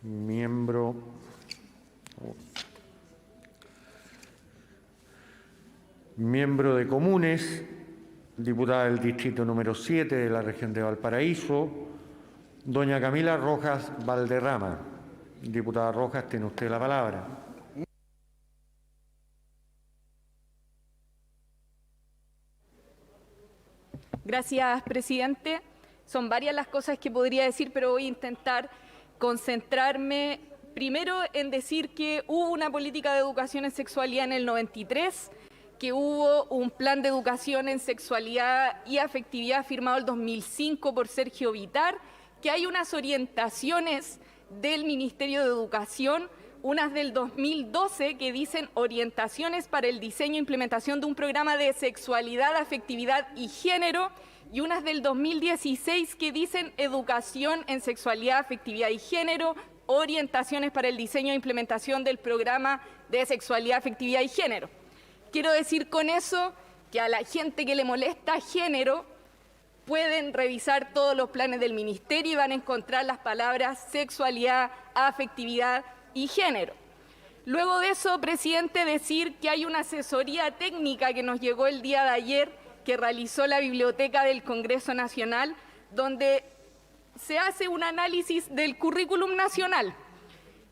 miembro de Comunes, diputada del distrito número 7 de la región de Valparaíso, doña Camila Rojas Valderrama. Diputada Rojas, tiene usted la palabra. Gracias, presidente. Son varias las cosas que podría decir, pero voy a intentar concentrarme primero en decir que hubo una política de educación en sexualidad en el 93, que hubo un plan de educación en sexualidad y afectividad firmado el 2005 por Sergio Vitar, que hay unas orientaciones del Ministerio de Educación, unas del 2012 que dicen orientaciones para el diseño e implementación de un programa de sexualidad, afectividad y género, y unas del 2016 que dicen educación en sexualidad, afectividad y género, orientaciones para el diseño e implementación del programa de sexualidad, afectividad y género. Quiero decir con eso que a la gente que le molesta género pueden revisar todos los planes del Ministerio y van a encontrar las palabras sexualidad, afectividad y género. Luego de eso, presidente, decir que hay una asesoría técnica que nos llegó el día de ayer, que realizó la Biblioteca del Congreso Nacional, donde se hace un análisis del currículum nacional.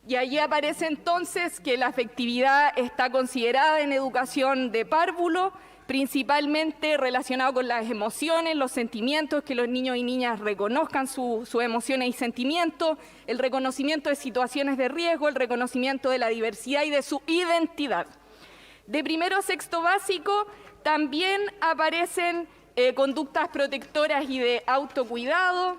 Y allí aparece entonces que la afectividad está considerada en educación de párvulo, principalmente relacionado con las emociones, los sentimientos, que los niños y niñas reconozcan sus emociones y sentimientos, el reconocimiento de situaciones de riesgo, el reconocimiento de la diversidad y de su identidad. De primero a sexto básico también aparecen conductas protectoras y de autocuidado.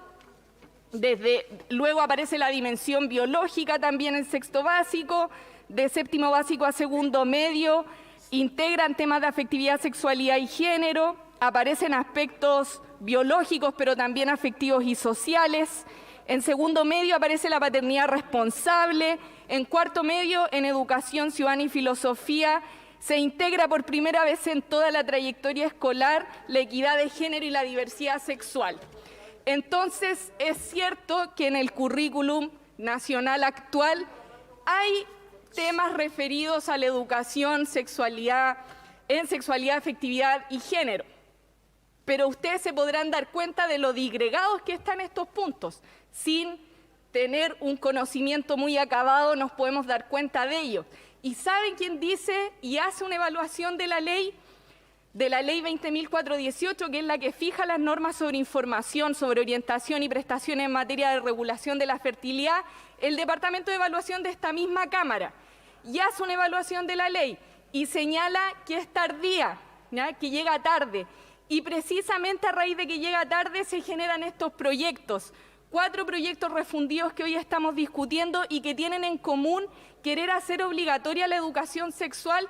Luego aparece la dimensión biológica también en sexto básico, de séptimo básico a segundo medio, integran temas de afectividad, sexualidad y género, aparecen aspectos biológicos, pero también afectivos y sociales. En segundo medio aparece la paternidad responsable. En cuarto medio, en educación ciudadana y filosofía, se integra por primera vez en toda la trayectoria escolar la equidad de género y la diversidad sexual. Entonces, es cierto que en el currículum nacional actual hay temas referidos a la educación, sexualidad, afectividad y género. Pero ustedes se podrán dar cuenta de lo disgregados que están estos puntos. Sin tener un conocimiento muy acabado nos podemos dar cuenta de ello. ¿Y saben quién dice y hace una evaluación de la ley? De la ley 20.418, que es la que fija las normas sobre información, sobre orientación y prestaciones en materia de regulación de la fertilidad, el Departamento de Evaluación de esta misma Cámara. Y hace una evaluación de la ley y señala que es tardía, ¿ya? Que llega tarde. Y precisamente a raíz de que llega tarde se generan estos proyectos. 4 proyectos refundidos que hoy estamos discutiendo y que tienen en común querer hacer obligatoria la educación sexual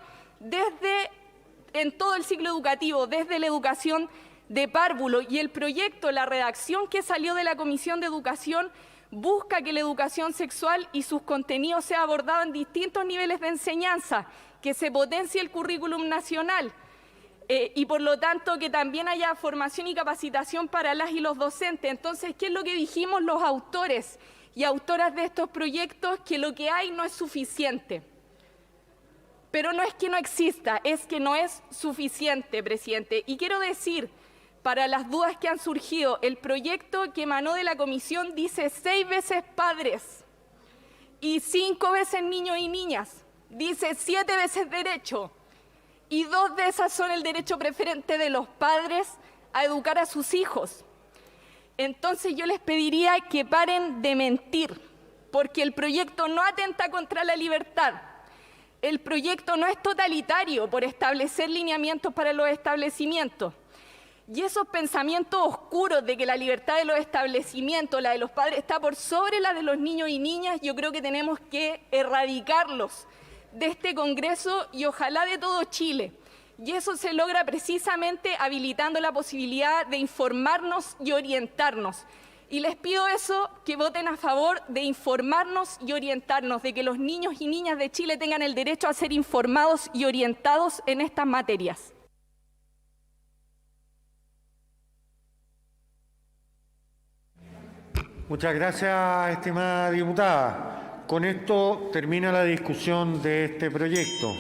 en todo el ciclo educativo, desde la educación de párvulo. Y el proyecto, la redacción que salió de la Comisión de Educación, busca que la educación sexual y sus contenidos sea abordado en distintos niveles de enseñanza, que se potencie el currículum nacional y por lo tanto que también haya formación y capacitación para las y los docentes. Entonces, ¿qué es lo que dijimos los autores y autoras de estos proyectos? Que lo que hay no es suficiente. Pero no es que no exista, es que no es suficiente, presidente. Y quiero decir, para las dudas que han surgido, el proyecto que emanó de la comisión dice 6 veces padres y 5 veces niños y niñas. Dice 7 veces derecho y 2 de esas son el derecho preferente de los padres a educar a sus hijos. Entonces yo les pediría que paren de mentir, porque el proyecto no atenta contra la libertad. El proyecto no es totalitario por establecer lineamientos para los establecimientos. Y esos pensamientos oscuros de que la libertad de los establecimientos, la de los padres, está por sobre la de los niños y niñas, yo creo que tenemos que erradicarlos de este Congreso y ojalá de todo Chile. Y eso se logra precisamente habilitando la posibilidad de informarnos y orientarnos. Y les pido eso, que voten a favor de informarnos y orientarnos, de que los niños y niñas de Chile tengan el derecho a ser informados y orientados en estas materias. Muchas gracias, estimada diputada. Con esto termina la discusión de este proyecto.